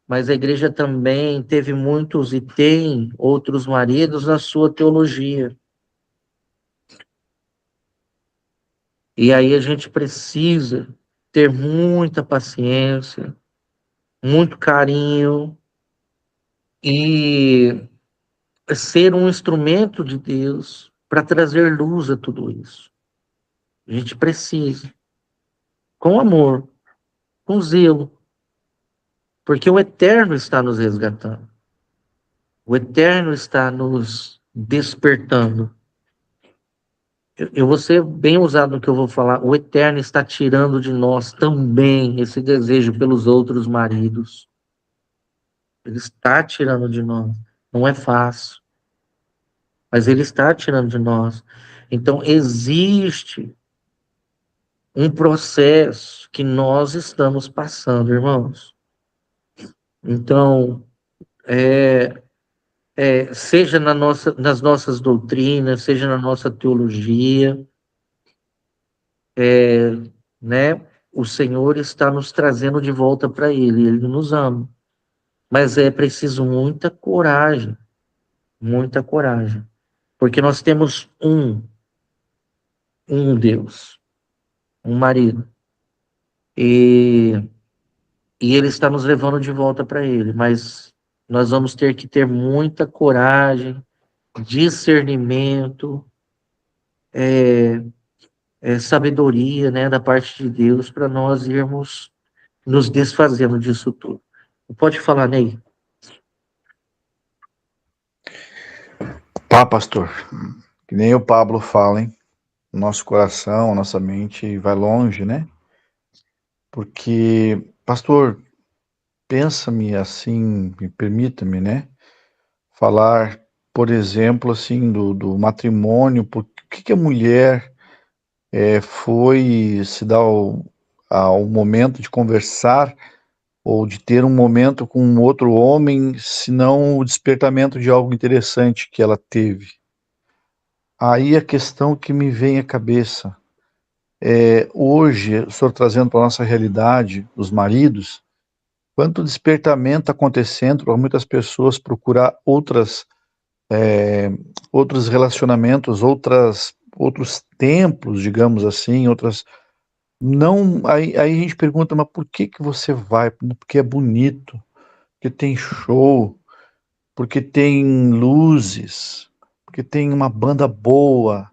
mas a igreja também teve muitos e tem outros maridos na sua teologia. E aí a gente precisa ter muita paciência, muito carinho e ser um instrumento de Deus para trazer luz a tudo isso. A gente precisa, com amor, com zelo, porque o Eterno está nos resgatando. O Eterno está nos despertando. Eu vou ser bem usado no que eu vou falar. O Eterno está tirando de nós também esse desejo pelos outros maridos. Ele está tirando de nós. Não é fácil, mas ele está tirando de nós. Então, existe um processo que nós estamos passando, irmãos. Então, seja nas nossas doutrinas, seja na nossa teologia, né? O Senhor está nos trazendo de volta para Ele, Ele nos ama. Mas é preciso muita coragem, porque nós temos um Deus, um marido, e, e Ele está nos levando de volta para Ele, mas nós vamos ter que ter muita coragem, discernimento, sabedoria, né, da parte de Deus para nós irmos nos desfazendo disso tudo. Pode falar, Ney?
Tá, pastor. Que nem o Pablo fala, hein? Nosso coração, nossa mente vai longe, né? Porque, pastor, pensa-me assim, me permita-me, né? Falar, por exemplo, assim, do matrimônio, por que a mulher foi se dar ao momento de conversar ou de ter um momento com um outro homem, senão o despertamento de algo interessante que ela teve. Aí a questão que me vem à cabeça hoje, o senhor trazendo para a nossa realidade, os maridos, quanto despertamento acontecendo para muitas pessoas procurar outros relacionamentos, outros templos, digamos assim, outras. Não, aí a gente pergunta, mas por que você vai? Porque é bonito, porque tem show, porque tem luzes, porque tem uma banda boa,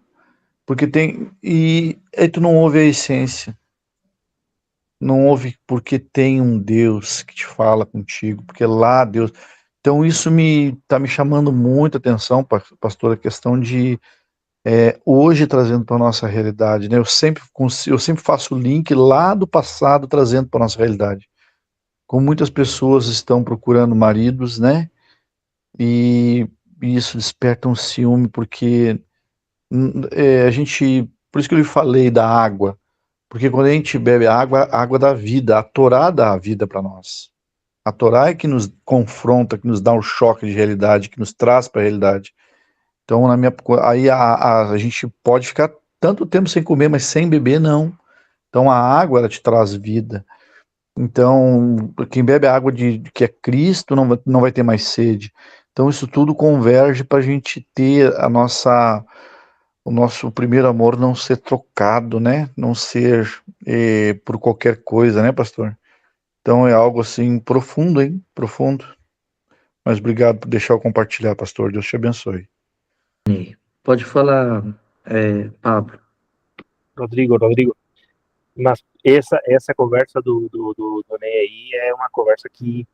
porque tem. E aí tu não ouve a essência. Não ouve porque tem um Deus que te fala contigo, porque lá Deus. Então isso está me chamando muita atenção, pastor, a questão de hoje trazendo para a nossa realidade, né? Eu sempre faço o link lá do passado trazendo para a nossa realidade. Como muitas pessoas estão procurando maridos, né? E isso desperta um ciúme, porque a gente. Por isso que eu lhe falei da água. Porque quando a gente bebe a água dá vida, a Torá dá a vida para nós. A Torá é que nos confronta, que nos dá um choque de realidade, que nos traz para a realidade. Então, aí a gente pode ficar tanto tempo sem comer, mas sem beber, não. Então, a água, ela te traz vida. Então, quem bebe a água que é Cristo não vai ter mais sede. Então, isso tudo converge para a gente ter o nosso primeiro amor não ser trocado, né? Não ser por qualquer coisa, né, pastor? Então é algo assim profundo, hein? Profundo. Mas obrigado por deixar eu compartilhar, pastor. Deus te abençoe.
Pode falar, Pablo.
Rodrigo, mas essa conversa do Ney aí é uma conversa que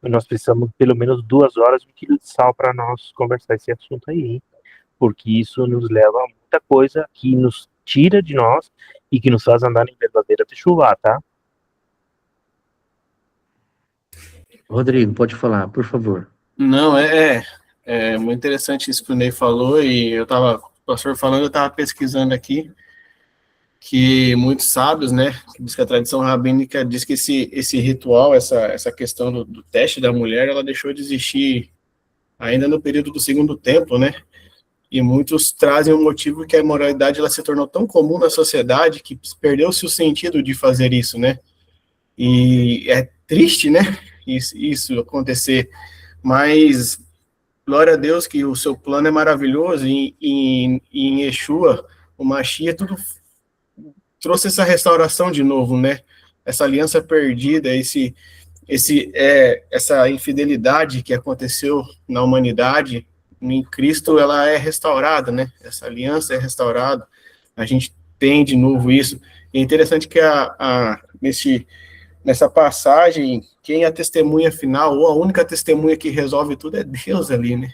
nós precisamos pelo menos 2 horas e 1 quilo de sal para nós conversar esse assunto aí, hein? Porque isso nos leva a muita coisa que nos tira de nós e que nos faz andar em verdadeira chuva, tá?
Rodrigo, pode falar, por favor.
Não, é muito interessante isso que o Ney falou, e o pastor falando, eu estava pesquisando aqui, que muitos sábios, né, que diz que a tradição rabínica diz que esse ritual, essa questão do teste da mulher, ela deixou de existir ainda no período do Segundo Templo, né, e muitos trazem o motivo que a imoralidade ela se tornou tão comum na sociedade que perdeu-se o sentido de fazer isso, né, e é triste, né, isso acontecer, mas glória a Deus que o seu plano é maravilhoso, e em Yeshua, o Mashiach, tudo trouxe essa restauração de novo, né? Essa aliança perdida, essa infidelidade que aconteceu na humanidade, em Cristo, ela é restaurada, né? Essa aliança é restaurada. A gente tem de novo isso. E é interessante que nessa passagem, quem é a testemunha final, ou a única testemunha que resolve tudo é Deus ali, né?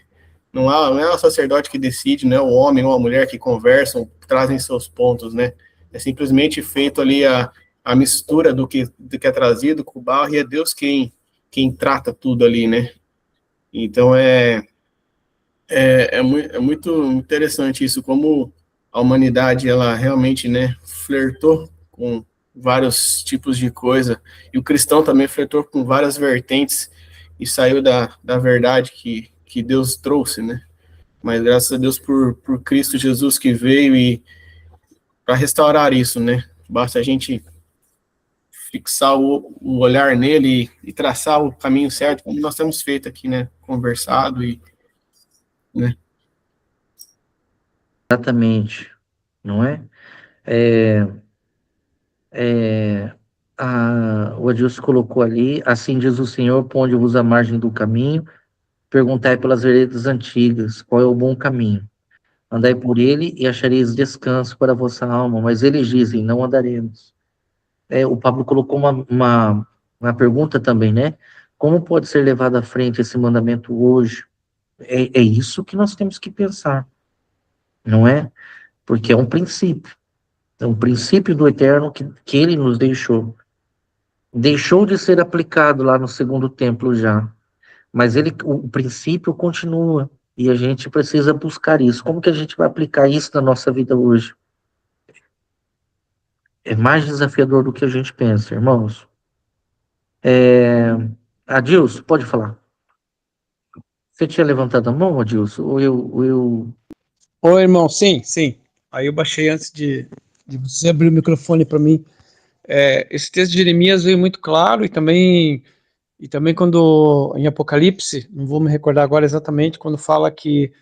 Não é o sacerdote que decide, não é o homem ou a mulher que conversam, trazem seus pontos, né? É simplesmente feito ali a mistura do que é trazido com o barro, e é Deus quem trata tudo ali, né? Então é muito interessante isso, como a humanidade, ela realmente, né, flertou com vários tipos de coisa, e o cristão também flertou com várias vertentes, e saiu da verdade que Deus trouxe, né? Mas graças a Deus por Cristo Jesus que veio e para restaurar isso, né? Basta a gente fixar o olhar nele e traçar o caminho certo, como nós temos feito aqui, né? Conversado e, né?
Exatamente, não é? É, o Adilson colocou ali, assim diz o Senhor, ponde-vos à margem do caminho, perguntai pelas veredas antigas, qual é o bom caminho. Andai por ele e achareis descanso para a vossa alma, mas eles dizem, não andaremos. O Pablo colocou uma pergunta também, né? Como pode ser levado à frente esse mandamento hoje? É isso que nós temos que pensar, não é? Porque é um princípio do Eterno que ele nos deixou. Deixou de ser aplicado lá no segundo templo já, mas o princípio continua, e a gente precisa buscar isso. Como que a gente vai aplicar isso na nossa vida hoje? É mais desafiador do que a gente pensa, irmãos. Adilson, pode falar. Você tinha levantado a mão, Adilson? Ou eu...
Oi, irmão, sim. Aí eu baixei antes de você abrir o microfone para mim. Esse texto de Jeremias veio muito claro, e também quando em Apocalipse, não vou me recordar agora exatamente, quando fala que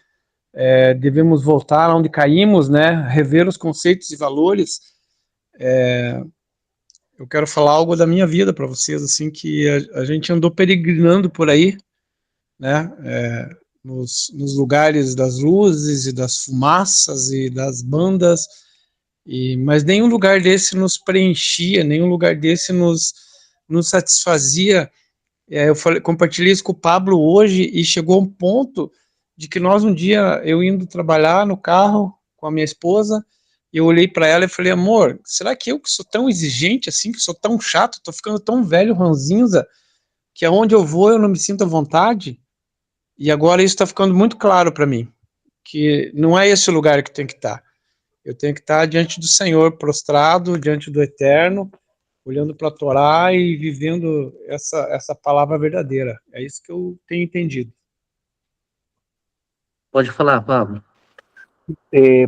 devemos voltar onde caímos, né, rever os conceitos e valores. Eu quero falar algo da minha vida para vocês, assim, que a gente andou peregrinando por aí, né, nos lugares das luzes e das fumaças e das bandas, mas nenhum lugar desse nos preenchia, nenhum lugar desse nos satisfazia. Compartilhei isso com o Pablo hoje, e chegou a um ponto de que um dia, eu indo trabalhar no carro com a minha esposa, eu olhei para ela e falei, amor, será que eu que sou tão exigente assim, que sou tão chato, tô ficando tão velho, ranzinza, que aonde eu vou eu não me sinto à vontade? E agora isso está ficando muito claro para mim, que não é esse o lugar que tem que estar. Eu tenho que estar diante do Senhor, prostrado, diante do Eterno, olhando para a Torá e vivendo essa palavra verdadeira. É isso que eu tenho entendido.
Pode falar, Pablo.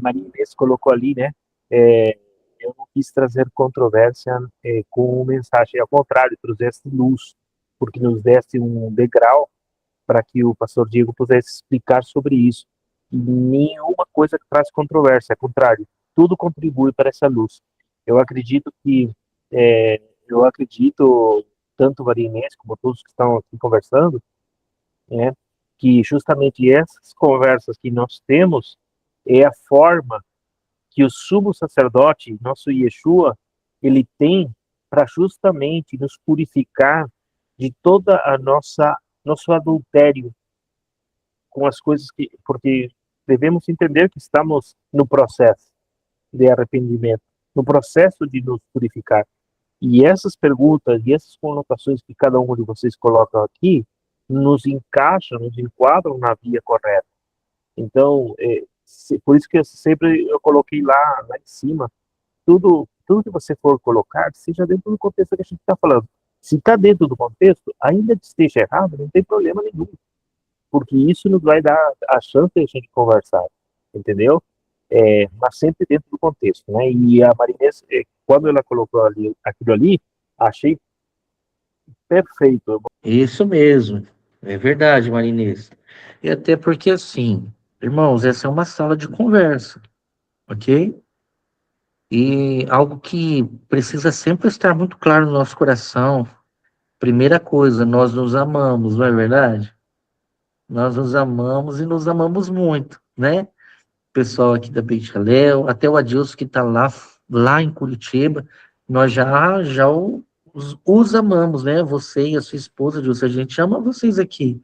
Maria Inês colocou ali, né? Eu não quis trazer controvérsia com mensagem, ao contrário, trouxesse luz, porque nos desse um degrau para que o pastor Diego pudesse explicar sobre isso. nenhuma coisa que traz controvérsia, é contrário, tudo contribui para essa luz. Eu acredito que, eu acredito, tanto o Marinense como todos que estão aqui conversando, né, que justamente essas conversas que nós temos é a forma que o sumo sacerdote, nosso Yeshua, ele tem para justamente nos purificar de toda a nosso adultério com as coisas que, porque devemos entender que estamos no processo de arrependimento, no processo de nos purificar. E essas perguntas e essas conotações que cada um de vocês colocam aqui nos encaixam, nos enquadram na via correta. Então, por isso que eu coloquei lá em cima, tudo que você for colocar, seja dentro do contexto que a gente está falando. Se está dentro do contexto, ainda que esteja errado, não tem problema nenhum, porque isso nos vai dar a chance de a gente conversar, entendeu? Mas sempre dentro do contexto, né? E a Marinês, quando ela colocou aquilo ali, achei perfeito.
Isso mesmo, é verdade, Marinês. E até porque, assim, irmãos, essa é uma sala de conversa, ok? E algo que precisa sempre estar muito claro no nosso coração. Primeira coisa, nós nos amamos, não é verdade? Nós nos amamos e nos amamos muito, né? O pessoal aqui da Beit Hallel, até o Adilson que está lá em Curitiba, nós já os amamos, né? Você e a sua esposa, Adilson, a gente ama vocês aqui,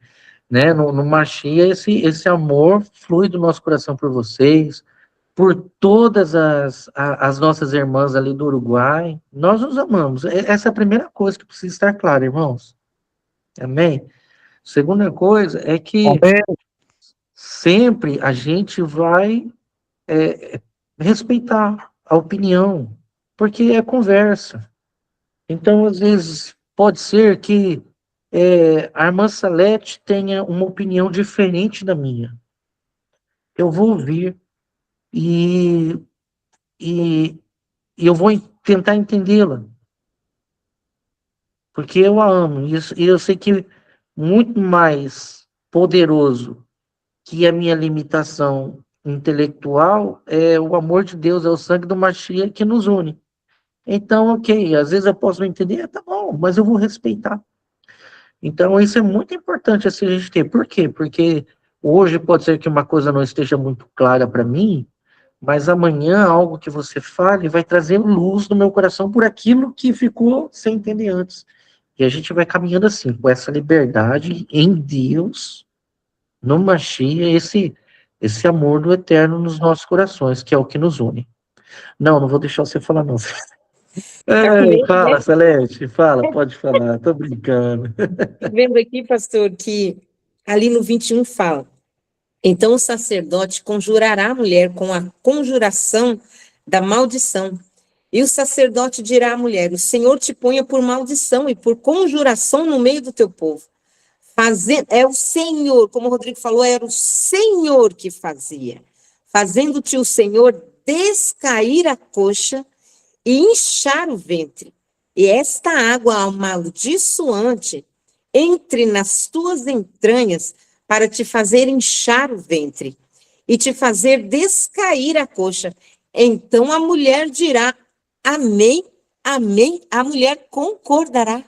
né? No Machia, esse amor flui do nosso coração por vocês, por todas as nossas irmãs ali do Uruguai, nós nos amamos. Essa é a primeira coisa que precisa estar clara, irmãos. Amém? Segunda coisa é que sempre a gente vai respeitar a opinião, porque é conversa. Então, às vezes, pode ser que a irmã Salete tenha uma opinião diferente da minha. Eu vou ouvir e, e eu vou tentar entendê-la, porque eu a amo, e eu sei que muito mais poderoso que a minha limitação intelectual é o amor de Deus, é o sangue do Mashiach que nos une. Então, ok, às vezes eu posso não entender, tá bom, mas eu vou respeitar. Então, isso é muito importante assim, a gente ter. Por quê? Porque hoje pode ser que uma coisa não esteja muito clara para mim, mas amanhã algo que você fale vai trazer luz no meu coração por aquilo que ficou sem entender antes. E a gente vai caminhando assim, com essa liberdade em Deus, no Mashiach, esse amor do eterno nos nossos corações, que é o que nos une. Não vou deixar você falar, não. Fala, Celeste, fala, pode falar, tô brincando.
Vendo aqui, pastor, que ali no 21 fala: então o sacerdote conjurará a mulher com a conjuração da maldição. E o sacerdote dirá à mulher: o Senhor te ponha por maldição e por conjuração no meio do teu povo. É o Senhor, como o Rodrigo falou, era o Senhor que fazia, fazendo-te o Senhor descair a coxa e inchar o ventre. E esta água amaldiçoante entre nas tuas entranhas para te fazer inchar o ventre e te fazer descair a coxa. Então a mulher dirá: amém, amém. A mulher concordará.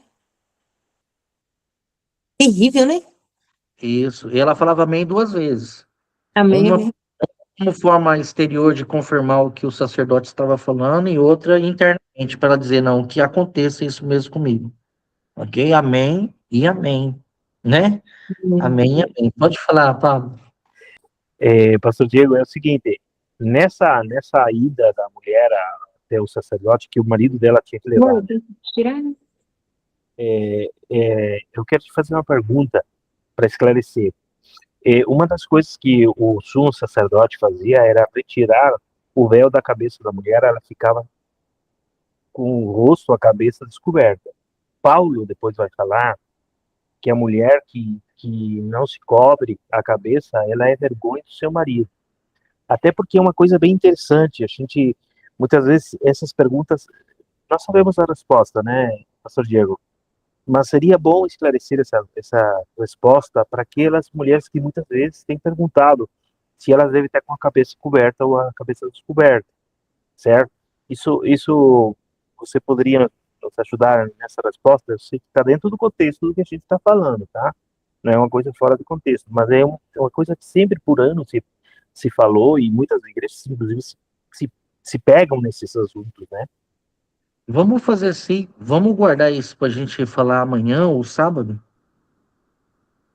Terrível, né?
Isso, e ela falava amém 2 vezes.
Amém, amém.
Uma forma exterior de confirmar o que o sacerdote estava falando e outra internamente para ela dizer, não, que aconteça isso mesmo comigo. Ok? Amém e amém. Né? Amém e amém. Pode falar, Pablo.
Pastor Diego, é o seguinte, nessa ida da mulher até o sacerdote, que o marido dela tinha que levar, eu quero te fazer uma pergunta para esclarecer. Uma das coisas que o sumo sacerdote fazia era retirar o véu da cabeça da mulher, ela ficava com o rosto, a cabeça descoberta. Paulo depois vai falar que a mulher que não se cobre a cabeça, ela é vergonha do seu marido. Até porque é uma coisa bem interessante, a gente, muitas vezes, essas perguntas, nós sabemos a resposta, né, pastor Diego? Mas seria bom esclarecer essa resposta para aquelas mulheres que muitas vezes têm perguntado se ela deve estar com a cabeça coberta ou a cabeça descoberta, certo? Isso você poderia nos ajudar nessa resposta? Eu sei que está dentro do contexto do que a gente está falando, tá? Não é uma coisa fora do contexto, mas é uma coisa que sempre por ano se falou, e muitas igrejas, inclusive, se pegam nesses assuntos, né?
Vamos fazer assim, vamos guardar isso para a gente falar amanhã ou sábado.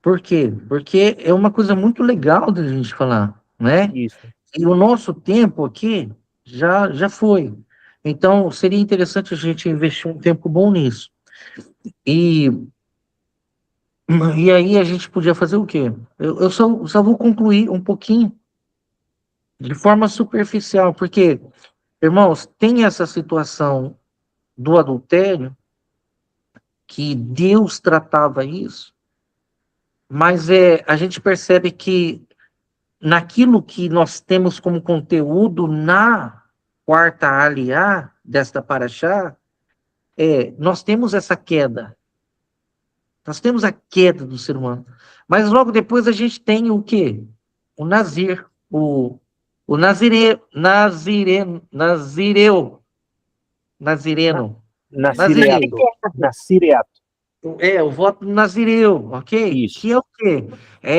Por quê? Porque é uma coisa muito legal da gente falar, né?
Isso.
E o nosso tempo aqui já foi. Então, seria interessante a gente investir um tempo bom nisso. E aí a gente podia fazer o quê? Eu só vou concluir um pouquinho de forma superficial, porque, irmãos, tem essa situação do adultério, que Deus tratava isso, mas a gente percebe que naquilo que nós temos como conteúdo na quarta aliá desta paraxá, nós temos essa queda. Nós temos a queda do ser humano. Mas logo depois a gente tem o quê? O Nazir, o Nazireu, Nazireno,
Nazireato.
O voto nazireu, ok?
Isso.
Que é o quê? É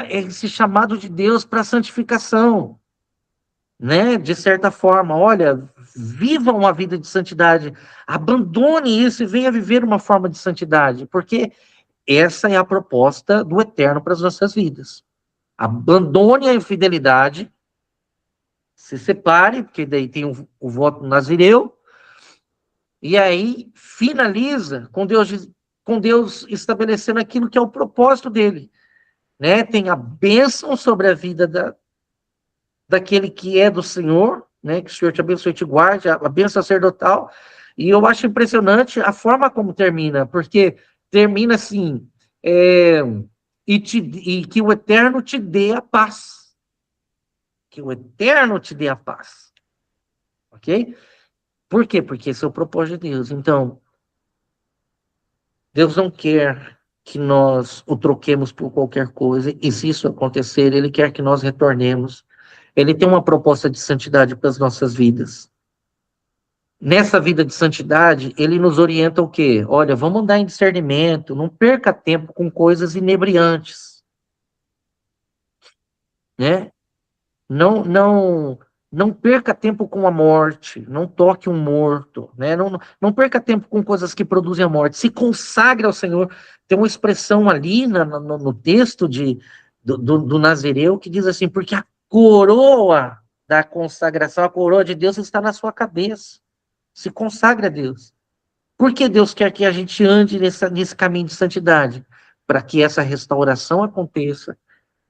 esse chamado de Deus para santificação, né? De certa forma, olha, viva uma vida de santidade, abandone isso e venha viver uma forma de santidade, porque essa é a proposta do Eterno para as nossas vidas. Abandone a infidelidade, se separe, porque daí tem o voto nazireu, e aí finaliza com Deus estabelecendo aquilo que é o propósito dele, né? Tem a bênção sobre a vida daquele que é do Senhor, né? Que o Senhor te abençoe e te guarde, a bênção sacerdotal. E eu acho impressionante a forma como termina, porque termina assim, e que o Eterno te dê a paz. Que o Eterno te dê a paz. Ok? Por quê? Porque esse é o propósito de Deus. Então, Deus não quer que nós o troquemos por qualquer coisa, e se isso acontecer, Ele quer que nós retornemos. Ele tem uma proposta de santidade para as nossas vidas. Nessa vida de santidade, Ele nos orienta o quê? Olha, vamos andar em discernimento, não perca tempo com coisas inebriantes, né? Não perca tempo com a morte, não toque um morto, né? Não perca tempo com coisas que produzem a morte. Se consagre ao Senhor. Tem uma expressão ali no texto do Nazireu que diz assim, porque a coroa da consagração, a coroa de Deus está na sua cabeça. Se consagre a Deus. Por que Deus quer que a gente ande nesse caminho de santidade? Para que essa restauração aconteça,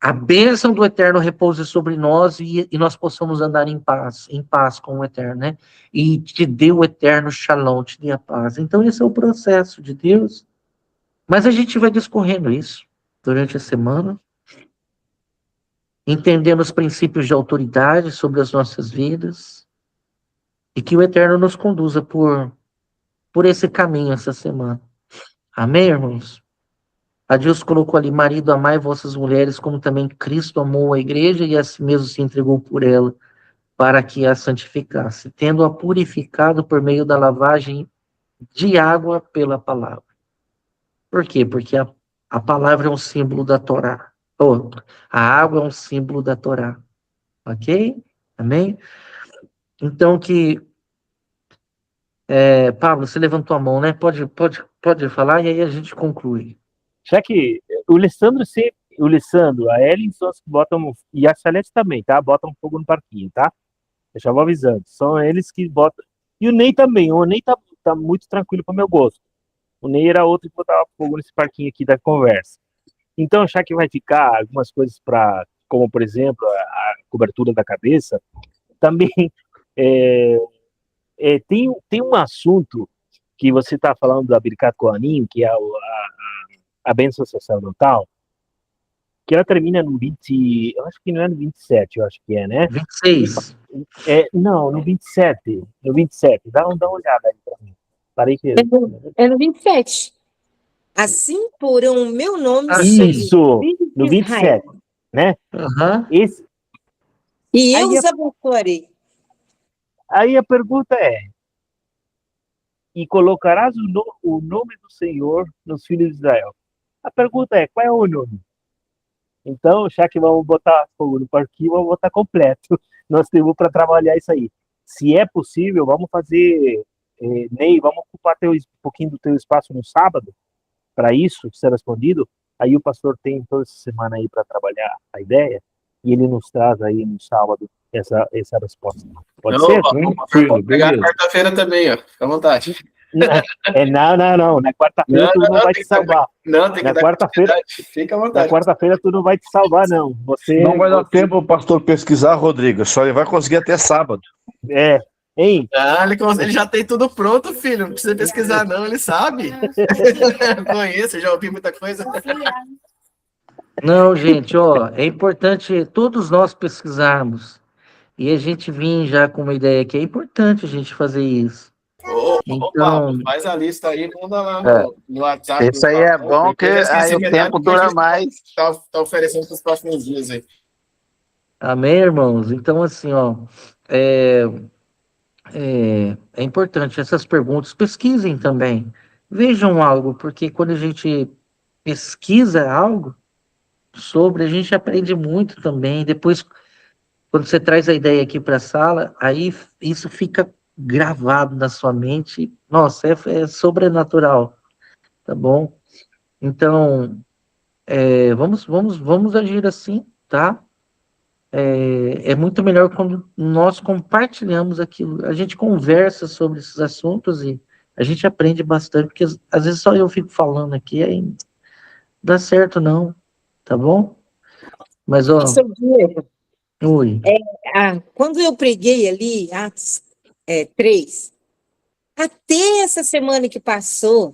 a bênção do Eterno repouse sobre nós e nós possamos andar em paz com o Eterno, né? E te dê o Eterno Shalom, te dê a paz. Então esse é o processo de Deus. Mas a gente vai discorrendo isso durante a semana, entendendo os princípios de autoridade sobre as nossas vidas, e que o Eterno nos conduza por esse caminho essa semana. Amém, irmãos? A Deus colocou ali, marido, amai vossas mulheres, como também Cristo amou a igreja e a si mesmo se entregou por ela, para que a santificasse, tendo-a purificado por meio da lavagem de água pela palavra. Por quê? Porque a palavra é um símbolo da Torá. A água é um símbolo da Torá. Ok? Amém? Então Pablo, você levantou a mão, né? Pode falar e aí a gente conclui.
Já que o Lissandro, a Ellen são as que botam, e a Salete também, tá? Botam fogo no parquinho, tá? Eu já vou avisando. São eles que botam. E o Ney também. O Ney tá muito tranquilo para meu gosto. O Ney era outro que botava fogo nesse parquinho aqui da conversa. Então, já que vai ficar algumas coisas como por exemplo, a cobertura da cabeça, também tem um assunto que você está falando da Birkat Kohanim, que é a bênção sacerdotal, que ela termina no 20, eu acho que não é no 27, eu acho que é, né?
26.
Não, no 27. No 27. Dá uma olhada aí pra mim. Parei que...
É no 27. Assim porão o meu nome
Isso, no 27, né?
Uhum.
E eu
Aí
os abençoarei.
Aí a pergunta é: e colocarás o nome do Senhor nos filhos de Israel? A pergunta é: qual é o nome? Então, já que vamos botar fogo no parquinho, vamos botar completo. Nós temos para trabalhar isso aí. Se é possível, vamos fazer, Ney, vamos ocupar um pouquinho do teu espaço no sábado para isso ser respondido. Aí o pastor tem toda essa semana aí para trabalhar a ideia e ele nos traz aí no sábado essa resposta. Pode
Não,
ser?
pode pegar na quarta-feira também, ó. Fica à vontade.
Não. Na quarta-feira tu não vai te salvar.
Não, tem que
Na
dar
quarta-feira,
continuidade. Fica à
na
vontade.
quarta-feira tu não vai te salvar, não. Você
Não vai dar tempo o pastor pesquisar, Rodrigo. Só ele vai conseguir até sábado.
hein?
Ah, ele já tem tudo pronto, filho. Não precisa pesquisar, não. Ele sabe. Conheço, já ouvi muita coisa.
Não, gente, ó, é importante todos nós pesquisarmos e a gente vir já com uma ideia que é importante a gente fazer isso.
Ô, Pablo, faz a lista aí, manda lá no WhatsApp.
Isso aí é bom, que aí o tempo dura mais.
Tá oferecendo para os próximos dias aí.
Amém, irmãos? Então, assim, ó, é importante essas perguntas, pesquisem também, vejam algo, porque quando a gente pesquisa algo sobre, a gente aprende muito também. Depois, quando você traz a ideia aqui para a sala, aí isso fica gravado na sua mente. Nossa, é sobrenatural, tá bom? Então, vamos agir assim, tá? É muito melhor quando nós compartilhamos aquilo, a gente conversa sobre esses assuntos e a gente aprende bastante, porque às vezes só eu fico falando aqui, aí não dá certo não, tá bom? Mas, ó,
Pastor Diego,
oi.
quando eu preguei ali, Atos 3, até essa semana que passou,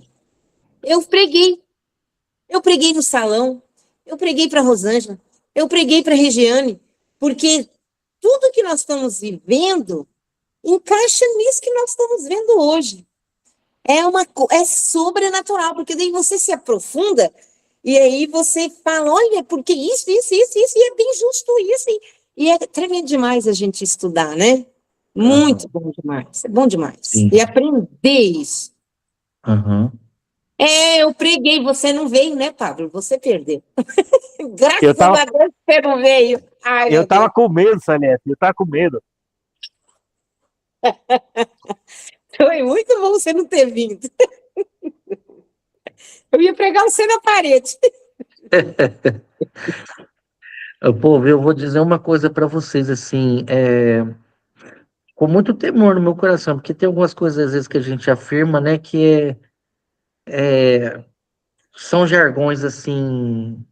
eu preguei. Eu preguei no salão, eu preguei para Rosângela, eu preguei para Regiane, porque tudo que nós estamos vivendo encaixa nisso que nós estamos vendo hoje. É sobrenatural, porque daí você se aprofunda e aí você fala, olha, porque isso, e é bem justo isso. E é tremendo demais a gente estudar, né? Muito bom demais, é bom demais.
Sim.
E aprender isso.
Aham.
Eu preguei, você não veio, né, Pablo? Você perdeu.
Eu
Graças
tava-
a Deus você não veio. Ai,
Eu
meu
tava com medo, Salete, eu tava com medo.
Deus. Foi muito bom você não ter vindo. Eu ia pregar você na parede.
Povo, eu vou dizer uma coisa para vocês, assim, com muito temor no meu coração, porque tem algumas coisas, às vezes, que a gente afirma, né, que são jargões, assim,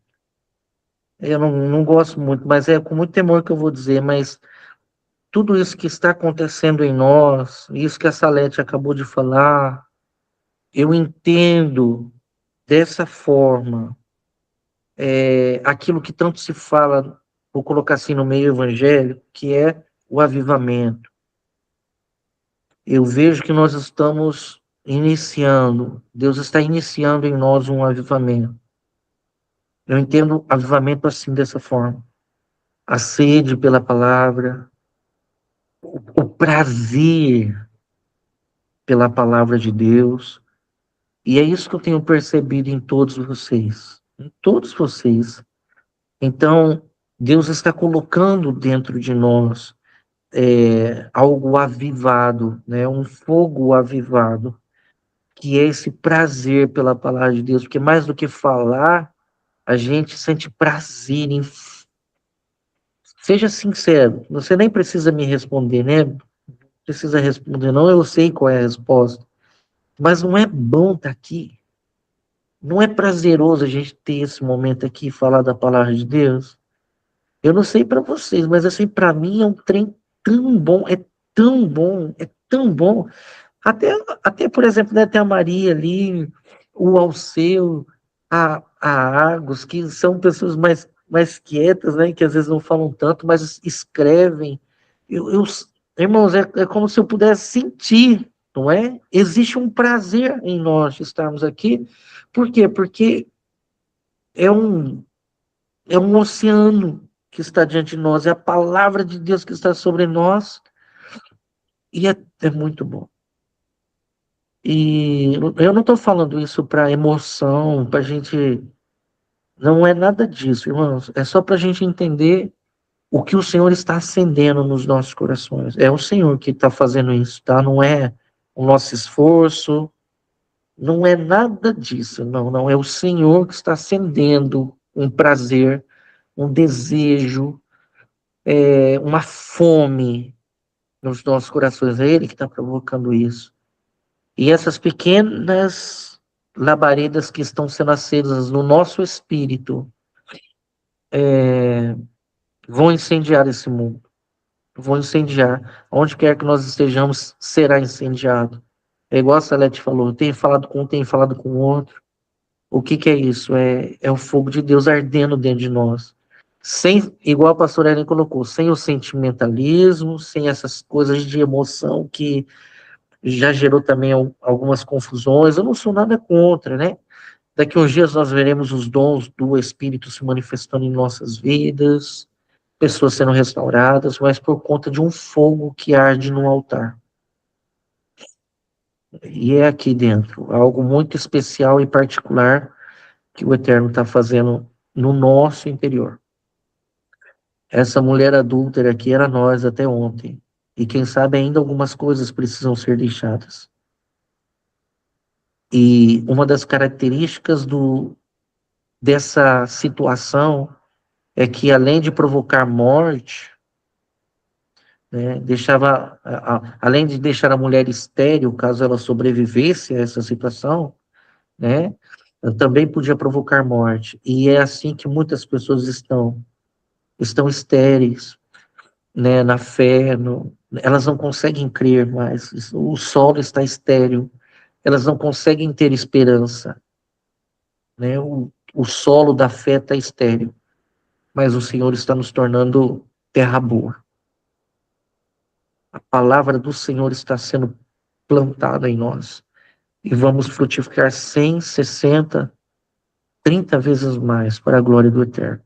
eu não gosto muito, mas é com muito temor que eu vou dizer, mas tudo isso que está acontecendo em nós, isso que a Salete acabou de falar, eu entendo dessa forma, aquilo que tanto se fala, vou colocar assim no meio evangélico, que é o avivamento. Eu vejo que nós estamos iniciando, Deus está iniciando em nós um avivamento. Eu entendo avivamento assim, dessa forma. A sede pela palavra, o prazer pela palavra de Deus. E é isso que eu tenho percebido em todos vocês. Em todos vocês. Então, Deus está colocando dentro de nós algo avivado, né? Um fogo avivado, que é esse prazer pela palavra de Deus, porque mais do que falar, a gente sente prazer em. Seja sincero, você nem precisa me responder, né? Não precisa responder, não, eu sei qual é a resposta. Mas não é bom estar aqui? Não é prazeroso a gente ter esse momento aqui e falar da palavra de Deus? Eu não sei para vocês, mas assim, para mim é um trem tão bom, é tão bom, é tão bom. Até por exemplo, né, tem a Maria ali, o Alceu, a Argos, que são pessoas mais quietas, né, que às vezes não falam tanto, mas escrevem. Irmãos, é como se eu pudesse sentir, não é? Existe um prazer em nós estarmos aqui. Por quê? Porque é um oceano que está diante de nós, é a palavra de Deus que está sobre nós, e é muito bom. E eu não estou falando isso para emoção, para a gente. Não é nada disso, irmãos. É só para a gente entender o que o Senhor está acendendo nos nossos corações. É o Senhor que está fazendo isso, tá? Não é o nosso esforço, não é nada disso, não. Não é o Senhor que está acendendo um prazer, um desejo, uma fome nos nossos corações. É Ele que está provocando isso. E essas pequenas labaredas que estão sendo acesas no nosso espírito vão incendiar esse mundo. Vão incendiar. Onde quer que nós estejamos, será incendiado. É igual a Salete falou, tem falado com um, tem falado com o outro. O que que é isso? É o fogo de Deus ardendo dentro de nós. Sem, igual a pastora Ellen colocou, sem o sentimentalismo, sem essas coisas de emoção que já gerou também algumas confusões. Eu não sou nada contra, né? Daqui a uns dias nós veremos os dons do Espírito se manifestando em nossas vidas, pessoas sendo restauradas, mas por conta de um fogo que arde no altar. E é aqui dentro, algo muito especial e particular que o Eterno está fazendo no nosso interior. Essa mulher adúltera aqui era nós até ontem. E quem sabe ainda algumas coisas precisam ser deixadas. E uma das características dessa situação é que, além de provocar morte, né, além de deixar a mulher estéril, caso ela sobrevivesse a essa situação, né, também podia provocar morte. E é assim que muitas pessoas estão estéreis, né, na fé, elas não conseguem crer mais, o solo está estéril, elas não conseguem ter esperança, né, o solo da fé está estéril, mas o Senhor está nos tornando terra boa. A palavra do Senhor está sendo plantada em nós, e vamos frutificar 100, 60, 30 vezes mais para a glória do Eterno.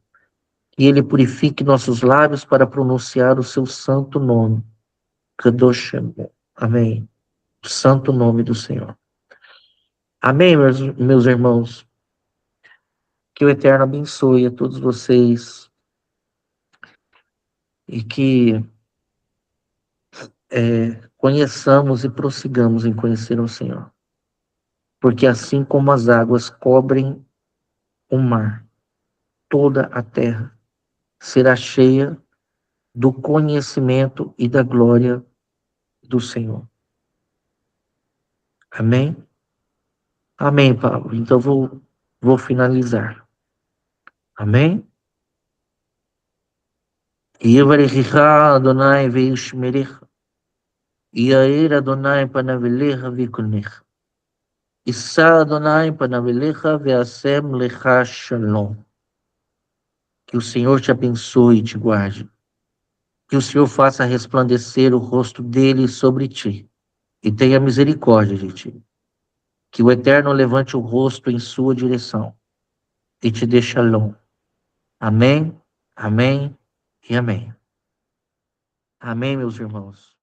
E Ele purifique nossos lábios para pronunciar o seu santo nome. Kadosh Shemo. Amém. O santo nome do Senhor. Amém, meus irmãos. Que o Eterno abençoe a todos vocês. E que conheçamos e prossigamos em conhecer o Senhor. Porque assim como as águas cobrem o mar, toda a terra será cheia do conhecimento e da glória do Senhor. Amém? Amém, Pablo. Então vou finalizar. Amém? Yevarechicha Adonai veishmerecha. Yair Adonai panavelecha vikunecha. Issa Adonai panavelecha veasem lecha shalom. Que o Senhor te abençoe e te guarde. Que o Senhor faça resplandecer o rosto dele sobre ti e tenha misericórdia de ti. Que o Eterno levante o rosto em sua direção e te dê shalom. Amém, amém e amém. Amém, meus irmãos.